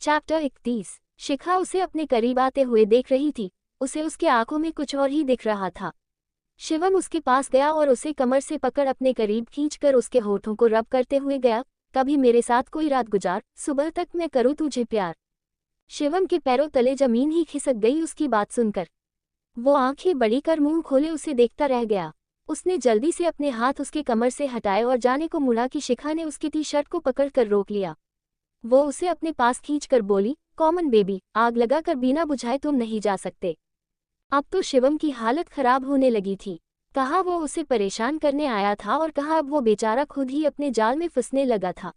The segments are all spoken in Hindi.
चैप्टर 31। शिखा उसे अपने करीब आते हुए देख रही थी। उसे उसके आंखों में कुछ और ही दिख रहा था। शिवम उसके पास गया और उसे कमर से पकड़ अपने करीब खींचकर उसके होठों को रब करते हुए गया। कभी मेरे साथ कोई रात गुजार, सुबह तक मैं करूँ तुझे प्यार। शिवम के पैरों तले जमीन ही खिसक गई उसकी बात सुनकर। वो आंखें बड़ी कर मुंह खोले उसे देखता रह गया। उसने जल्दी से अपने हाथ उसके कमर से हटाए और जाने को मुड़ा कि शिखा ने उसकी टी शर्ट को पकड़कर रोक लिया। वो उसे अपने पास खींचकर बोली, कॉमन बेबी, आग लगाकर बिना बुझाए तुम नहीं जा सकते। अब तो शिवम की हालत खराब होने लगी थी। कहा वो उसे परेशान करने आया था और कहा अब वो बेचारा खुद ही अपने जाल में फंसने लगा था।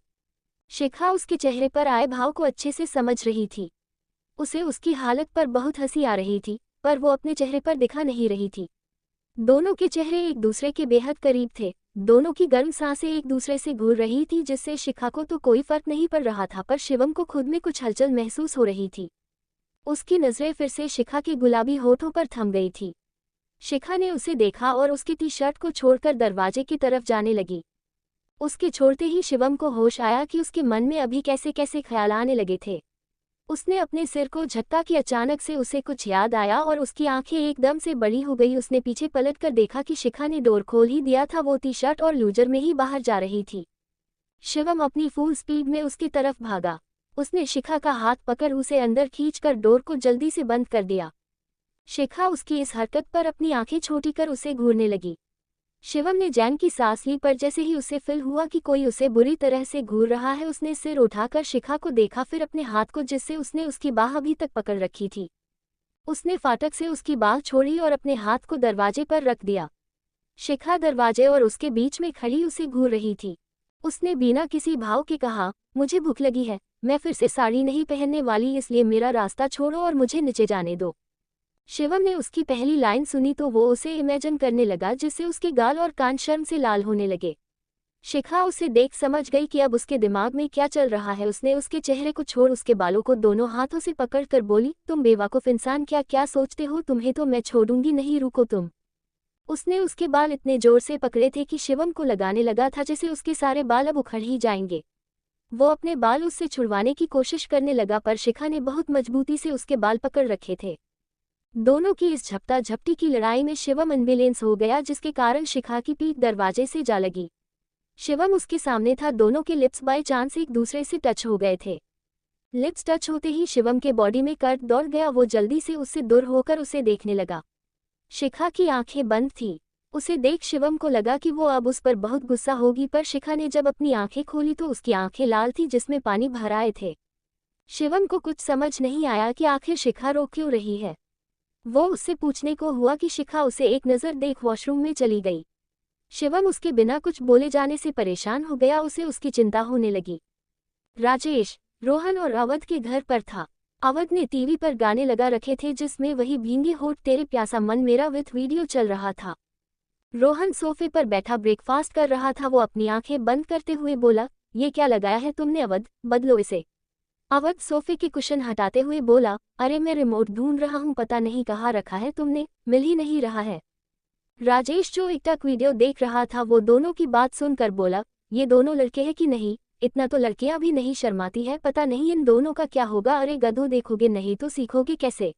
शिखा उसके चेहरे पर आए भाव को अच्छे से समझ रही थी। उसे उसकी हालत पर बहुत हंसी आ रही थी, पर वो अपने चेहरे पर दिखा नहीं रही थी। दोनों के चेहरे एक दूसरे के बेहद करीब थे। दोनों की गर्म सांसें एक दूसरे से घूर रही थी, जिससे शिखा को तो कोई फर्क नहीं पड़ रहा था, पर शिवम को खुद में कुछ हलचल महसूस हो रही थी। उसकी नजरें फिर से शिखा के गुलाबी होठों पर थम गई थी। शिखा ने उसे देखा और उसकी टी शर्ट को छोड़कर दरवाजे की तरफ जाने लगी। उसके छोड़ते ही शिवम को होश आया कि उसके मन में अभी कैसे कैसे ख्याल आने लगे थे। उसने अपने सिर को झटका कि अचानक से उसे कुछ याद आया और उसकी आंखें एकदम से बड़ी हो गई। उसने पीछे पलटकर देखा कि शिखा ने डोर खोल ही दिया था। वो टी शर्ट और लूजर में ही बाहर जा रही थी। शिवम अपनी फुल स्पीड में उसकी तरफ भागा। उसने शिखा का हाथ पकड़ उसे अंदर खींचकर डोर को जल्दी से बंद कर दिया। शिखा उसकी इस हरकत पर अपनी आंखें छोटी कर उसे घूरने लगी। शिवम ने जैन की सांस ली, पर जैसे ही उसे फील हुआ कि कोई उसे बुरी तरह से घूर रहा है, उसने सिर उठाकर शिखा को देखा, फिर अपने हाथ को जिससे उसने उसकी बाह अभी तक पकड़ रखी थी। उसने फाटक से उसकी बाह छोड़ी और अपने हाथ को दरवाजे पर रख दिया। शिखा दरवाजे और उसके बीच में खड़ी उसे घूर रही थी। उसने बिना किसी भाव के कहा, मुझे भूख लगी है, मैं फिर से साड़ी नहीं पहनने वाली, इसलिए मेरा रास्ता छोड़ो और मुझे नीचे जाने दो। शिवम ने उसकी पहली लाइन सुनी तो वो उसे इमेजिन करने लगा, जिससे उसके गाल और कान शर्म से लाल होने लगे। शिखा उसे देख समझ गई कि अब उसके दिमाग में क्या चल रहा है। उसने उसके चेहरे को छोड़ उसके बालों को दोनों हाथों से पकड़कर बोली, तुम बेवकूफ़ इंसान, क्या क्या सोचते हो? तुम्हें तो मैं छोड़ूंगी नहीं, रुको तुम। उसने उसके बाल इतने जोर से पकड़े थे कि शिवम को लगाने लगा था जैसे उसके सारे बाल अब उखड़ ही जाएंगे। वो अपने बाल उससे छुड़वाने की कोशिश करने लगा, पर शिखा ने बहुत मजबूती से उसके बाल पकड़ रखे थे। दोनों की इस झपटा झपटी की लड़ाई में शिवम अनबैलेंस हो गया, जिसके कारण शिखा की पीठ दरवाजे से जा लगी। शिवम उसके सामने था। दोनों के लिप्स बाय चांस एक दूसरे से टच हो गए थे। लिप्स टच होते ही शिवम के बॉडी में कर्ट दौड़ गया। वो जल्दी से उससे दूर होकर उसे देखने लगा। शिखा की आंखें बंद थी। उसे देख शिवम को लगा कि वो अब उस पर बहुत गुस्सा होगी, पर शिखा ने जब अपनी आंखें खोली तो उसकी आंखें लाल थी, जिसमें पानी भर आए थे। शिवम को कुछ समझ नहीं आया कि आखिर शिखा रो क्यों रही है। वो उससे पूछने को हुआ कि शिखा उसे एक नज़र देख वॉशरूम में चली गई। शिवम उसके बिना कुछ बोले जाने से परेशान हो गया। उसे उसकी चिंता होने लगी। राजेश, रोहन और अवध के घर पर था। अवध ने टीवी पर गाने लगा रखे थे, जिसमें वही भींगे होठ तेरे प्यासा मन मेरा विथ वीडियो चल रहा था। रोहन सोफे पर बैठा ब्रेकफास्ट कर रहा था। वो अपनी आंखें बंद करते हुए बोला, ये क्या लगाया है तुमने अवध, बदलो इसे। अवध सोफे के कुशन हटाते हुए बोला, अरे मैं रिमोट ढूंढ रहा हूँ, पता नहीं कहाँ रखा है तुमने, मिल ही नहीं रहा है। राजेश जो एकटक वीडियो देख रहा था, वो दोनों की बात सुनकर बोला, ये दोनों लड़के हैं कि नहीं? इतना तो लड़कियां भी नहीं शर्माती है, पता नहीं इन दोनों का क्या होगा। अरे गधों, देखोगे नहीं तो सीखोगे कैसे?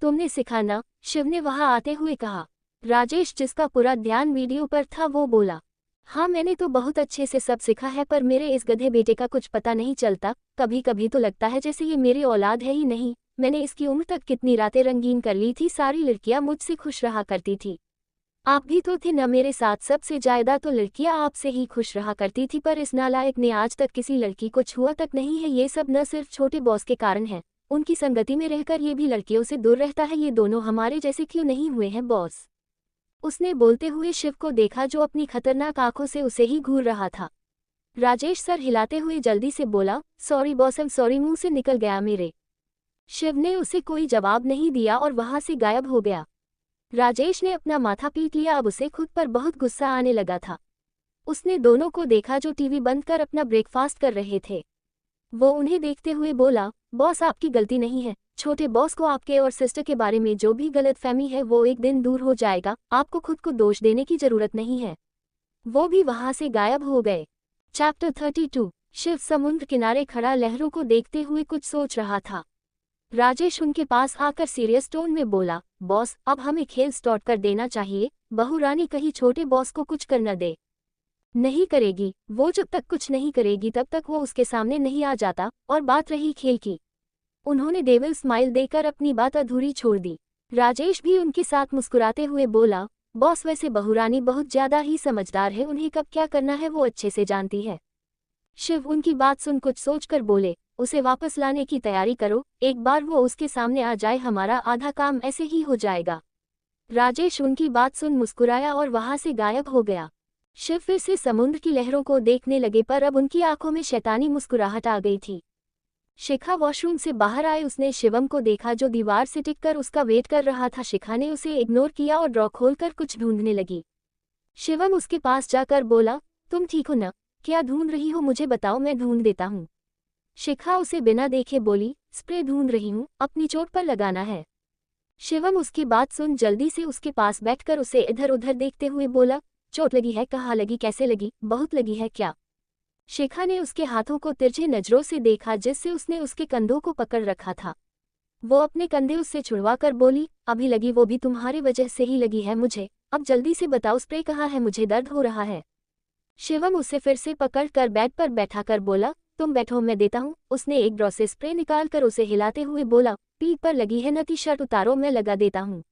तुमने सिखाना, शिव ने वहां आते हुए कहा। राजेश, जिसका पूरा ध्यान वीडियो पर था, वो बोला, हाँ मैंने तो बहुत अच्छे से सब सीखा है, पर मेरे इस गधे बेटे का कुछ पता नहीं चलता। कभी कभी तो लगता है जैसे ये मेरी औलाद है ही नहीं। मैंने इसकी उम्र तक कितनी रातें रंगीन कर ली थी, सारी लड़कियां मुझसे खुश रहा करती थी। आप भी तो थे न मेरे साथ, सबसे ज्यादा तो लड़कियां आपसे ही खुश रहा करती थी, पर इस नालायक ने आज तक किसी लड़की को छुआ तक नहीं है। ये सब न सिर्फ छोटे बॉस के कारण है, उनकी संगति में रहकर ये भी लड़कियों से दूर रहता है। ये दोनों हमारे जैसे क्यों नहीं हुए हैं बॉस? उसने बोलते हुए शिव को देखा, जो अपनी खतरनाक आंखों से उसे ही घूर रहा था। राजेश सर हिलाते हुए जल्दी से बोला, सॉरी बॉस, सॉरी, मुंह से निकल गया मेरे। शिव ने उसे कोई जवाब नहीं दिया और वहां से गायब हो गया। राजेश ने अपना माथा पीट लिया। अब उसे खुद पर बहुत गुस्सा आने लगा था। उसने दोनों को देखा जो टीवी बंद कर अपना ब्रेकफास्ट कर रहे थे। वो उन्हें देखते हुए बोला, बॉस आपकी गलती नहीं है। छोटे बॉस को आपके और सिस्टर के बारे में जो भी गलतफहमी है वो एक दिन दूर हो जाएगा। आपको खुद को दोष देने की जरूरत नहीं है। वो भी वहां से गायब हो गए। चैप्टर 32। शिव समुद्र किनारे खड़ा लहरों को देखते हुए कुछ सोच रहा था। राजेश उनके पास आकर सीरियस टोन में बोला, बॉस अब हमें खेल स्टार्ट कर देना चाहिए। बहू रानी कहीं छोटे बॉस को कुछ कर न दे। नहीं करेगी, वो जब तक कुछ नहीं करेगी तब तक वो उसके सामने नहीं आ जाता। और बात रही खेल की, उन्होंने डेविल स्माइल देकर अपनी बात अधूरी छोड़ दी। राजेश भी उनके साथ मुस्कुराते हुए बोला, बॉस वैसे बहू रानी बहुत ज्यादा ही समझदार है, उन्हें कब क्या करना है वो अच्छे से जानती है। शिव उनकी बात सुन कुछ सोचकर बोले, उसे वापस लाने की तैयारी करो, एक बार वो उसके सामने आ जाए हमारा आधा काम ऐसे ही हो जाएगा। राजेश उनकी बात सुन मुस्कुराया और वहां से गायब हो गया। शिव फिर से समुद्र की लहरों को देखने लगे पर अब उनकी आंखों में शैतानी मुस्कुराहट आ गई थी। शिखा वॉशरूम से बाहर आए, उसने शिवम को देखा जो दीवार से टिककर उसका वेट कर रहा था। शिखा ने उसे इग्नोर किया और ड्रॉ खोलकर कुछ ढूंढने लगी। शिवम उसके पास जाकर बोला, तुम ठीक हो न? क्या ढूंढ रही हो मुझे बताओ, मैं ढूंढ देता हूँ। शिखा उसे बिना देखे बोली, स्प्रे ढूंढ रही हूँ, अपनी चोट पर लगाना है। शिवम उसकी बात सुन जल्दी से उसके पास बैठकर उसे इधर उधर देखते हुए बोला, चोट लगी है? कहाँ लगी, कैसे लगी, बहुत लगी है क्या? शिखा ने उसके हाथों को तिरछे नजरों से देखा जिससे उसने उसके कंधों को पकड़ रखा था। वो अपने कंधे उससे छुड़वाकर बोली, अभी लगी, वो भी तुम्हारी वजह से ही लगी है मुझे। अब जल्दी से बताओ स्प्रे कहाँ है, मुझे दर्द हो रहा है। शिवम उसे फिर से पकड़कर बेड पर बैठाकर बोला, तुम बैठो मैं देता हूँ। उसने एक ड्रॉ से स्प्रे निकालकर उसे हिलाते हुए बोला, पीठ पर लगी है न, टी शर्ट उतारो मैं लगा देता हूँ।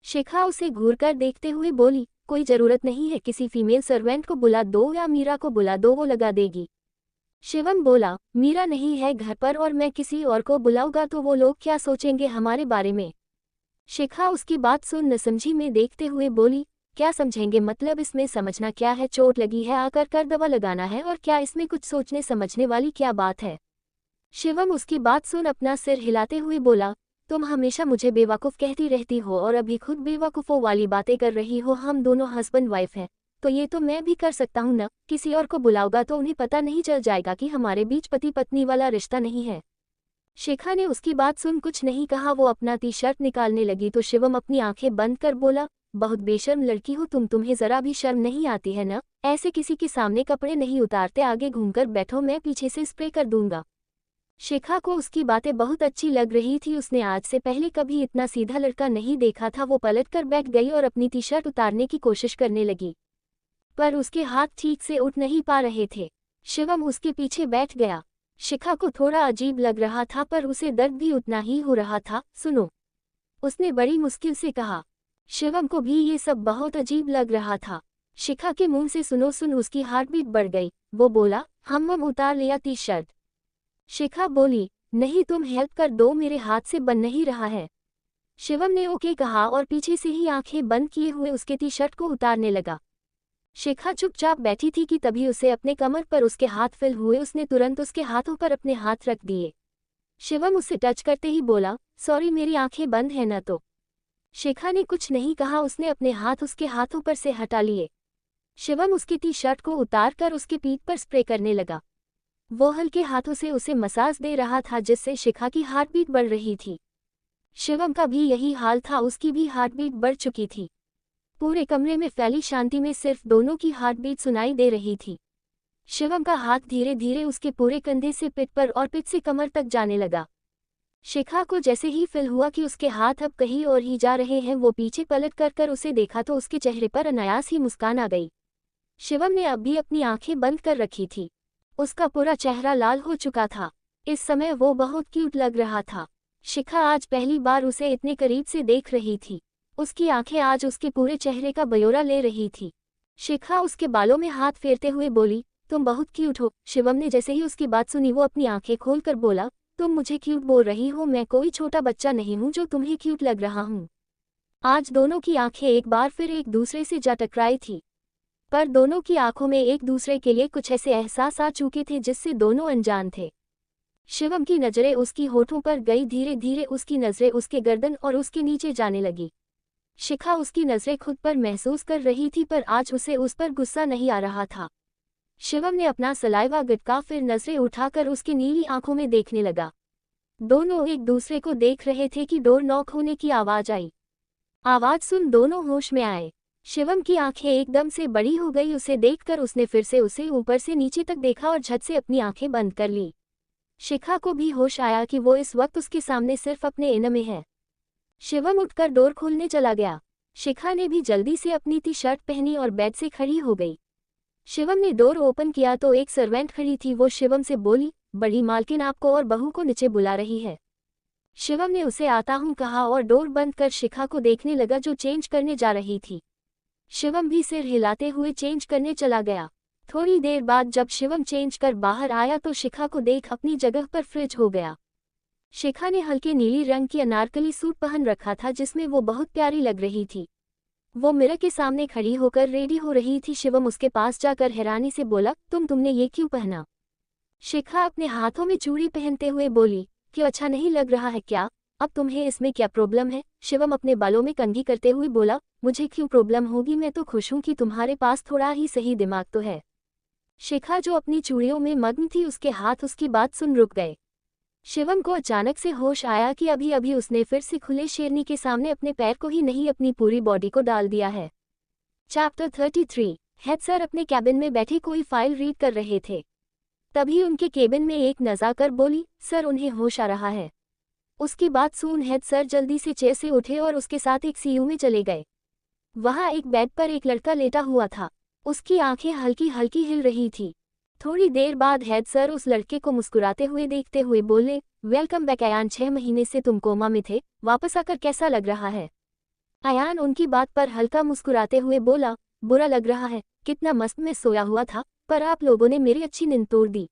शिखा उसे घूरकर देखते हुए बोली, कोई जरूरत नहीं है, किसी फीमेल सर्वेंट को बुला दो या मीरा को बुला दो, वो लगा देगी। शिवम बोला, मीरा नहीं है घर पर और मैं किसी और को बुलाऊंगा तो वो लोग क्या सोचेंगे हमारे बारे में। शिखा उसकी बात सुन नसमझी में देखते हुए बोली, क्या समझेंगे मतलब, इसमें समझना क्या है? चोट लगी है, आकर कर दवा लगाना है, और क्या इसमें कुछ सोचने समझने वाली क्या बात है? शिवम उसकी बात सुन अपना सिर हिलाते हुए बोला, तुम हमेशा मुझे बेवकूफ़ कहती रहती हो और अभी खुद बेवकूफ़ों वाली बातें कर रही हो। हम दोनों हस्बैंड वाइफ हैं तो ये तो मैं भी कर सकता हूँ ना। किसी और को बुलाऊंगा तो उन्हें पता नहीं चल जाएगा कि हमारे बीच पति पत्नी वाला रिश्ता नहीं है। शिखा ने उसकी बात सुन कुछ नहीं कहा। वो अपना टी शर्ट निकालने लगी तो शिवम अपनी आंखें बंद कर बोला, बहुत बेशर्म लड़की हो तुम, तुम्हें जरा भी शर्म नहीं आती है ना? ऐसे किसी के सामने कपड़े नहीं उतारते, आगे घूमकर बैठो, मैं पीछे से स्प्रे कर दूंगा। शिखा को उसकी बातें बहुत अच्छी लग रही थी। उसने आज से पहले कभी इतना सीधा लड़का नहीं देखा था। वो पलटकर बैठ गई और अपनी टी शर्ट उतारने की कोशिश करने लगी, पर उसके हाथ ठीक से उठ नहीं पा रहे थे। शिवम उसके पीछे बैठ गया। शिखा को थोड़ा अजीब लग रहा था पर उसे दर्द भी उतना ही हो रहा था। सुनो, उसने बड़ी मुश्किल से कहा। शिवम को भी ये सब बहुत अजीब लग रहा था। शिखा के मुंह से सुनो सुन उसकी हार्टबीट बढ़ गई। वो बोला, हम उतार लिया टी शर्ट। शिखा बोली, नहीं तुम हेल्प कर दो, मेरे हाथ से बन नहीं रहा है। शिवम ने ओके कहा और पीछे से ही आंखें बंद किए हुए उसके टी शर्ट को उतारने लगा। शिखा चुपचाप बैठी थी कि तभी उसे अपने कमर पर उसके हाथ फील हुए। उसने तुरंत उसके हाथों पर अपने हाथ रख दिए। शिवम उसे टच करते ही बोला, सॉरी मेरी आंखें बंद है ना? तो शिखा ने कुछ नहीं कहा। उसने अपने हाथ उसके हाथों पर से हटा लिए। शिवम उसकी टी शर्ट को उतार कर उसके पीठ पर स्प्रे करने लगा। वो हल्के हाथों से उसे मसाज दे रहा था जिससे शिखा की हार्टबीट बढ़ रही थी। शिवम का भी यही हाल था, उसकी भी हार्टबीट बढ़ चुकी थी। पूरे कमरे में फैली शांति में सिर्फ दोनों की हार्टबीट सुनाई दे रही थी। शिवम का हाथ धीरे धीरे उसके पूरे कंधे से पिठ पर और पिठ से कमर तक जाने लगा। शिखा को जैसे ही फील हुआ कि उसके हाथ अब कहीं और ही जा रहे हैं, वो पीछे पलट कर उसे देखा तो उसके चेहरे पर अनायास ही मुस्कान आ गई। शिवम ने अब भी अपनी आंखें बंद कर रखी थी। उसका पूरा चेहरा लाल हो चुका था। इस समय वो बहुत क्यूट लग रहा था। शिखा आज पहली बार उसे इतने करीब से देख रही थी। उसकी आंखें आज उसके पूरे चेहरे का ब्यौरा ले रही थी। शिखा उसके बालों में हाथ फेरते हुए बोली, तुम बहुत क्यूट हो। शिवम ने जैसे ही उसकी बात सुनी वो अपनी आंखें खोलकर बोला, तुम मुझे क्यूट बोल रही हो? मैं कोई छोटा बच्चा नहीं हूँ जो तुम्हें क्यूट लग रहा हूँ। आज दोनों की आंखें एक बार फिर एक दूसरे से जा टकराई थी, पर दोनों की आंखों में एक दूसरे के लिए कुछ ऐसे एहसास आ चुके थे जिससे दोनों अनजान थे। शिवम की नजरें उसकी होठों पर गई। धीरे धीरे उसकी नजरें उसके गर्दन और उसके नीचे जाने लगी। शिखा उसकी नजरें खुद पर महसूस कर रही थी पर आज उसे उस पर गुस्सा नहीं आ रहा था। शिवम ने अपना सलाइवा गटका फिर नजरें उठाकर उसकी नीली आंखों में देखने लगा। दोनों एक दूसरे को देख रहे थे कि डोर नॉक होने की आवाज आई। आवाज सुन दोनों होश में आए। शिवम की आंखें एकदम से बड़ी हो गई। उसे देखकर उसने फिर से उसे ऊपर से नीचे तक देखा और झट से अपनी आंखें बंद कर ली। शिखा को भी होश आया कि वो इस वक्त उसके सामने सिर्फ अपने इन में है। शिवम उठकर डोर खोलने चला गया। शिखा ने भी जल्दी से अपनी टी शर्ट पहनी और बेड से खड़ी हो गई। शिवम ने डोर ओपन किया तो एक सर्वेंट खड़ी थी। वो शिवम से बोली, बड़ी मालकिन आपको और बहू को नीचे बुला रही है। शिवम ने उसे आता हूँ कहा और डोर बंद कर शिखा को देखने लगा जो चेंज करने जा रही थी। शिवम भी सिर हिलाते हुए चेंज करने चला गया। थोड़ी देर बाद जब शिवम चेंज कर बाहर आया तो शिखा को देख अपनी जगह पर फ्रिज हो गया। शिखा ने हल्के नीली रंग की अनारकली सूट पहन रखा था जिसमें वो बहुत प्यारी लग रही थी। वो मिरर के सामने खड़ी होकर रेडी हो रही थी। शिवम उसके पास जाकर हैरानी से बोला, तुमने ये क्यों पहना? शिखा अपने हाथों में चूड़ी पहनते हुए बोली, क्यों अच्छा नहीं लग रहा है क्या? अब तुम्हें इसमें क्या प्रॉब्लम है? शिवम अपने बालों में कंघी करते हुए बोला, मुझे क्यों प्रॉब्लम होगी, मैं तो खुश हूं कि तुम्हारे पास थोड़ा ही सही दिमाग तो है। शिखा जो अपनी चूड़ियों में मग्न थी उसके हाथ उसकी बात सुन रुक गए। शिवम को अचानक से होश आया कि अभी अभी उसने फिर से खुले शेरनी के सामने अपने पैर को ही नहीं अपनी पूरी बॉडी को डाल दिया है। चैप्टर 33। हेड सर अपने कैबिन में बैठे कोई फाइल रीड कर रहे थे। तभी उनके केबिन में एक नजाकर बोली, सर उन्हें होश आ रहा है। उसकी बात सुन हेड सर जल्दी से चेयर से उठे और उसके साथ एक सीयू में चले गए। वहां एक बेड पर एक लड़का लेटा हुआ था। उसकी आंखें हल्की हल्की हिल रही थी। थोड़ी देर बाद हेड सर उस लड़के को मुस्कुराते हुए देखते हुए बोले, वेलकम बैक अयान, 6 महीने से तुम कोमा में थे, वापस आकर कैसा लग रहा है? अयान उनकी बात पर हल्का मुस्कुराते हुए बोला, बुरा लग रहा है, कितना मस्त में सोया हुआ था, पर आप लोगों ने मेरी अच्छी नींद तोड़ दी।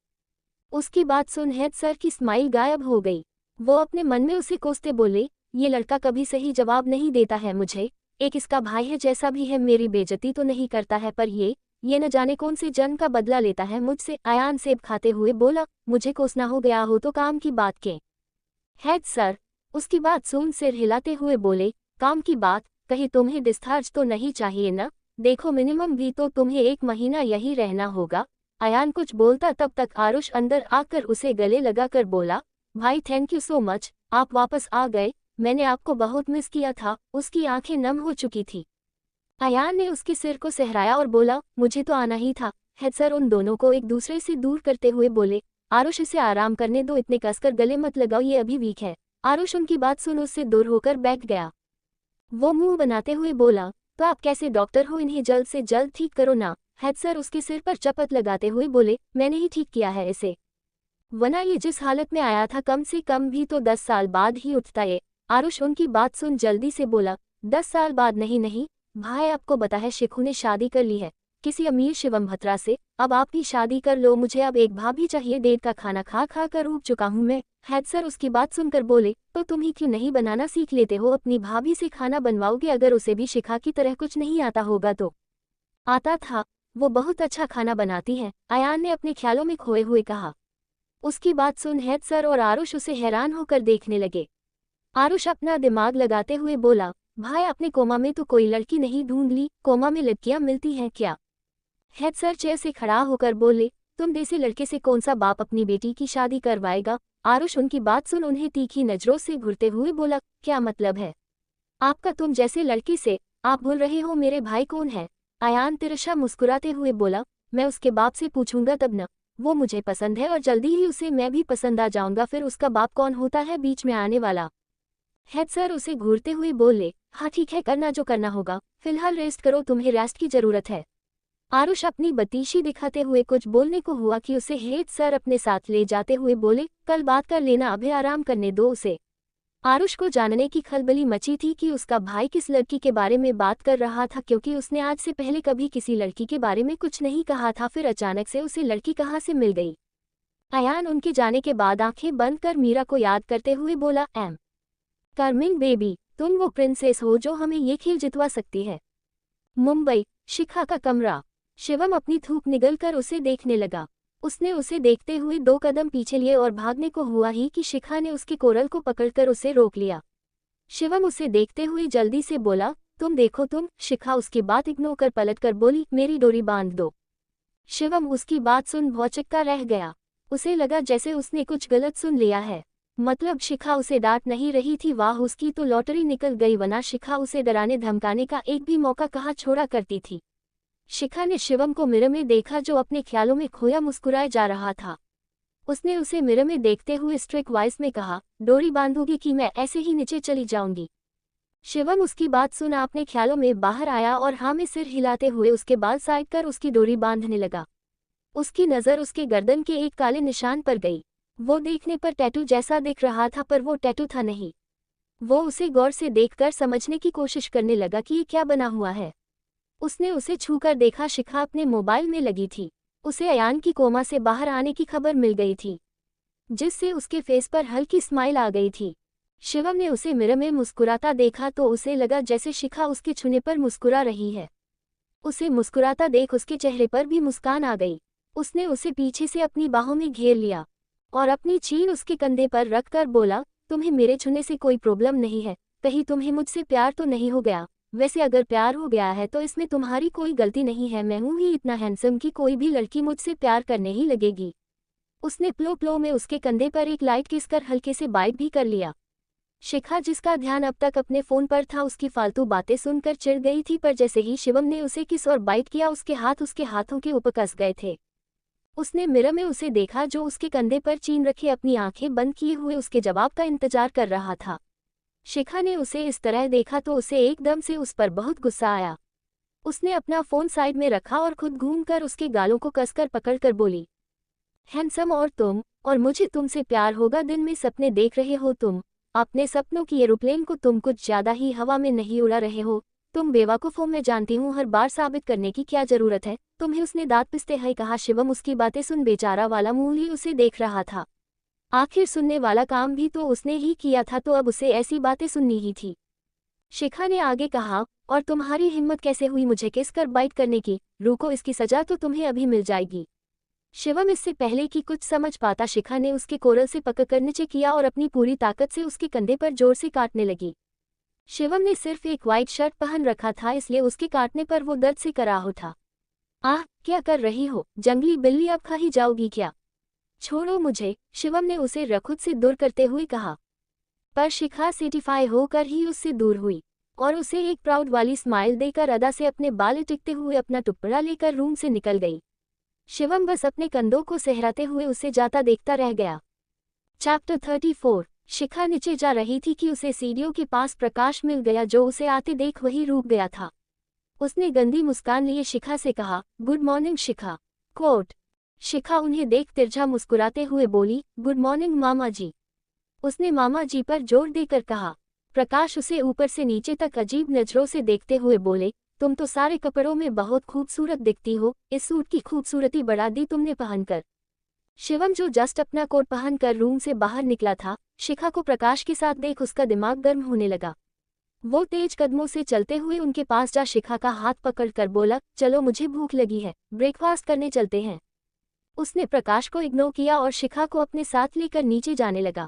उसकी बात सुन हेड सर की स्माइल गायब हो गई। वो अपने मन में उसे कोसते बोले, ये लड़का कभी सही जवाब नहीं देता है मुझे, एक इसका भाई है जैसा भी है, मेरी बेइज्जती तो नहीं करता है पर ये न जाने कौन से जन्म का बदला लेता है मुझसे। अयान सेब खाते हुए बोला, मुझे कोसना हो गया हो तो काम की बात के। हेड सर उसकी बात सुन सिर हिलाते हुए बोले, काम की बात, कहीं तुम्हें डिस्चार्ज तो नहीं चाहिए ना? देखो मिनिमम भी तो तुम्हें 1 महीना यही रहना होगा। अयान कुछ बोलता तब तक आरुष अंदर आकर उसे गले लगाकर बोला, भाई थैंक यू सो मच, आप वापस आ गए, मैंने आपको बहुत मिस किया था। उसकी आंखें नम हो चुकी थी। अयान ने उसके सिर को सहराया और बोला, मुझे तो आना ही था। हेड सर उन दोनों को एक दूसरे से दूर करते हुए बोले, आरुष इसे आराम करने दो, इतने कसकर गले मत लगाओ, ये अभी वीक है। आरुष उनकी बात सुन उससे दूर होकर बैठ गया। वो मुंह बनाते हुए बोला, तो आप कैसे डॉक्टर हो, इन्हें जल्द से जल्द ठीक करो ना। हेड सर उसके सिर पर चपत लगाते हुए बोले, मैंने ही ठीक किया है इसे, वरना ये जिस हालत में आया था कम से कम भी तो 10 साल बाद ही उठता ये। आरुष उनकी बात सुन जल्दी से बोला, 10 साल बाद नहीं भाई, आपको पता है शिखू ने शादी कर ली है किसी अमीर शिवम भत्रा से, अब आप भी शादी कर लो, मुझे अब एक भाभी चाहिए, देर का खाना खा खा कर ऊब चुका हूँ मैं। हेड सर उसकी बात सुनकर बोले, तो तुम ही क्यों नहीं बनाना सीख लेते हो, अपनी भाभी से खाना बनवाओगे, अगर उसे भी शिखा की तरह कुछ नहीं आता होगा तो। आता था, वो बहुत अच्छा खाना बनाती है, अयान ने अपने ख्यालों में खोए हुए कहा। उसकी बात सुन हेड सर और आरुष उसे हैरान होकर देखने लगे। आरुष अपना दिमाग लगाते हुए बोला, भाई आपने कोमा में तो कोई लड़की नहीं ढूंढ ली, कोमा में लड़कियां मिलती हैं क्या? हेड सर चेयर से खड़ा होकर बोले, तुम जैसे लड़के से कौन सा बाप अपनी बेटी की शादी करवाएगा? आरुष उनकी बात सुन उन्हें तीखी नजरों से घूरते हुए बोला, क्या मतलब है आपका तुम जैसे लड़की से? आप भूल रहे हो मेरे भाई कौन है? अयान तिरछा मुस्कुराते हुए बोला, मैं उसके बाप से पूछूंगा तब न, वो मुझे पसंद है और जल्दी ही उसे मैं भी पसंद आ जाऊंगा, फिर उसका बाप कौन होता है बीच में आने वाला? हेड सर उसे घूरते हुए बोले, हाँ ठीक है, करना जो करना होगा, फिलहाल रेस्ट करो, तुम्हें रेस्ट की जरूरत है। आरुष अपनी बतीशी दिखाते हुए कुछ बोलने को हुआ कि उसे हेड सर अपने साथ ले जाते हुए बोले, कल बात कर लेना, अभी आराम करने दो उसे। आरुष को जानने की खलबली मची थी कि उसका भाई किस लड़की के बारे में बात कर रहा था, क्योंकि उसने आज से पहले कभी किसी लड़की के बारे में कुछ नहीं कहा था, फिर अचानक से उसे लड़की कहाँ से मिल गई। अयान उनके जाने के बाद आंखें बंद कर मीरा को याद करते हुए बोला, एम कर्मिंग बेबी, तुम वो प्रिंसेस हो जो हमें ये खेल जितवा सकती है। मुंबई, शिखा का कमरा। शिवम अपनी थूक निगलकर उसे देखने लगा। उसने उसे देखते हुए 2 कदम पीछे लिए और भागने को हुआ ही कि शिखा ने उसके कोरल को पकड़कर उसे रोक लिया। शिवम उसे देखते हुए जल्दी से बोला, तुम देखो तुम। शिखा उसकी बात इग्नोर कर पलटकर बोली, मेरी डोरी बांध दो। शिवम उसकी बात सुन भौचक्का रह गया। उसे लगा जैसे उसने कुछ गलत सुन लिया है। मतलब शिखा उसे डांट नहीं रही थी, वाह उसकी तो लॉटरी निकल गई, वरना शिखा उसे डराने धमकाने का एक भी मौका कहाँ छोड़ा करती थी। शिखा ने शिवम को मिरर में देखा जो अपने ख्यालों में खोया मुस्कुराए जा रहा था। उसने उसे मिरर में देखते हुए स्ट्रिक्ट वॉइस में कहा, डोरी बांधोगी कि मैं ऐसे ही नीचे चली जाऊंगी। शिवम उसकी बात सुन अपने ख्यालों में बाहर आया और हाँ में सिर हिलाते हुए उसके बाल साइड कर उसकी डोरी बांधने लगा। उसकी नज़र उसके गर्दन के एक काले निशान पर गई। वो देखने पर टैटू जैसा दिख रहा था पर वो टैटू था नहीं। वो उसे गौर से देखकर समझने की कोशिश करने लगा कि ये क्या बना हुआ है। उसने उसे छूकर देखा, शिखा अपने मोबाइल में लगी थी। उसे अयान की कोमा से बाहर आने की खबर मिल गई थी, जिससे उसके फेस पर हल्की स्माइल आ गई थी। शिवम ने उसे मिरर में मुस्कुराता देखा तो उसे लगा जैसे शिखा उसके छूने पर मुस्कुरा रही है। उसे मुस्कुराता देख उसके चेहरे पर भी मुस्कान आ गई। उसने उसे पीछे से अपनी बाहों में घेर लिया और अपनी चीन उसके कंधे पर रखकर बोला, तुम्हें मेरे छूने से कोई प्रॉब्लम नहीं है, कहीं तुम्हें मुझसे प्यार तो नहीं हो गया? वैसे अगर प्यार हो गया है तो इसमें तुम्हारी कोई गलती नहीं है, मैं हूं ही इतना हैंडसम कि कोई भी लड़की मुझसे प्यार करने ही लगेगी। उसने प्लो में उसके कंधे पर एक लाइट किस कर हल्के से बाइट भी कर लिया। शिखा, जिसका ध्यान अब तक अपने फोन पर था, उसकी फालतू बातें सुनकर चिढ़ गई थी, पर जैसे ही शिवम ने उसे किस और बाइट किया उसके हाथ उसके हाथों के ऊपर कस गए थे। उसने मिरर में उसे देखा जो उसके कंधे पर चीन रखे अपनी आंखें बंद किए हुए उसके जवाब का इंतजार कर रहा था। शिखा ने उसे इस तरह देखा तो उसे एकदम से उस पर बहुत गुस्सा आया। उसने अपना फोन साइड में रखा और खुद घूमकर उसके गालों को कसकर पकड़कर बोली, हैंडसम और मुझे तुमसे प्यार होगा, दिन में सपने देख रहे हो तुम, अपने सपनों की एरोप्लेन को तुम कुछ ज्यादा ही हवा में नहीं उड़ा रहे हो, तुम बेवकूफ हो, मैं जानती हूँ, हर बार साबित करने की क्या जरूरत है तुम्हें, उसने दांत पिसते हुए कहा। शिवम उसकी बातें सुन बेचारा वाला मुंह लिए उसे देख रहा था। आखिर सुनने वाला काम भी तो उसने ही किया था, तो अब उसे ऐसी बातें सुननी ही थी। शिखा ने आगे कहा, और तुम्हारी हिम्मत कैसे हुई मुझे किस कर बाइट करने की? रुको, इसकी सजा तो तुम्हें अभी मिल जाएगी। शिवम इससे पहले कि कुछ समझ पाता, शिखा ने उसके कोरल से पकड़कर नीचे किया और अपनी पूरी ताकत से उसके कंधे पर जोर से काटने लगी। शिवम ने सिर्फ एक वाइट शर्ट पहन रखा था, इसलिए उसके काटने पर वो दर्द से कराह उठा। आह, क्या कर रही हो जंगली बिल्ली, अब खा ही जाओगी क्या? छोड़ो मुझे, शिवम ने उसे खुद से दूर करते हुए कहा। पर शिखा सेटिफाई होकर ही उससे दूर हुई और उसे एक प्राउड वाली स्माइल देकर अदा से अपने बाल टिकते हुए अपना टुकड़ा लेकर रूम से निकल गई। शिवम बस अपने कंधों को सहराते हुए उसे जाता देखता रह गया। चैप्टर 34। शिखा नीचे जा रही थी कि उसे सीढ़ियों के पास प्रकाश मिल गया, जो उसे आते देख वही रुक गया था। उसने गंदी मुस्कान लिए शिखा से कहा, गुड मॉर्निंग शिखा। कोट। शिखा उन्हें देख तिरछा मुस्कुराते हुए बोली, गुड मॉर्निंग मामा जी। उसने मामा जी पर जोर देकर कहा। प्रकाश उसे ऊपर से नीचे तक अजीब नजरों से देखते हुए बोले, तुम तो सारे कपड़ों में बहुत खूबसूरत दिखती हो, इस सूट की खूबसूरती बढ़ा दी तुमने पहनकर। शिवम, जो जस्ट अपना कोट पहनकर रूम से बाहर निकला था, शिखा को प्रकाश के साथ देख उसका दिमाग गर्म होने लगा। वो तेज कदमों से चलते हुए उनके पास जा शिखा का हाथ पकड़कर बोला, चलो मुझे भूख लगी है, ब्रेकफास्ट करने चलते हैं। उसने प्रकाश को इग्नोर किया और शिखा को अपने साथ लेकर नीचे जाने लगा।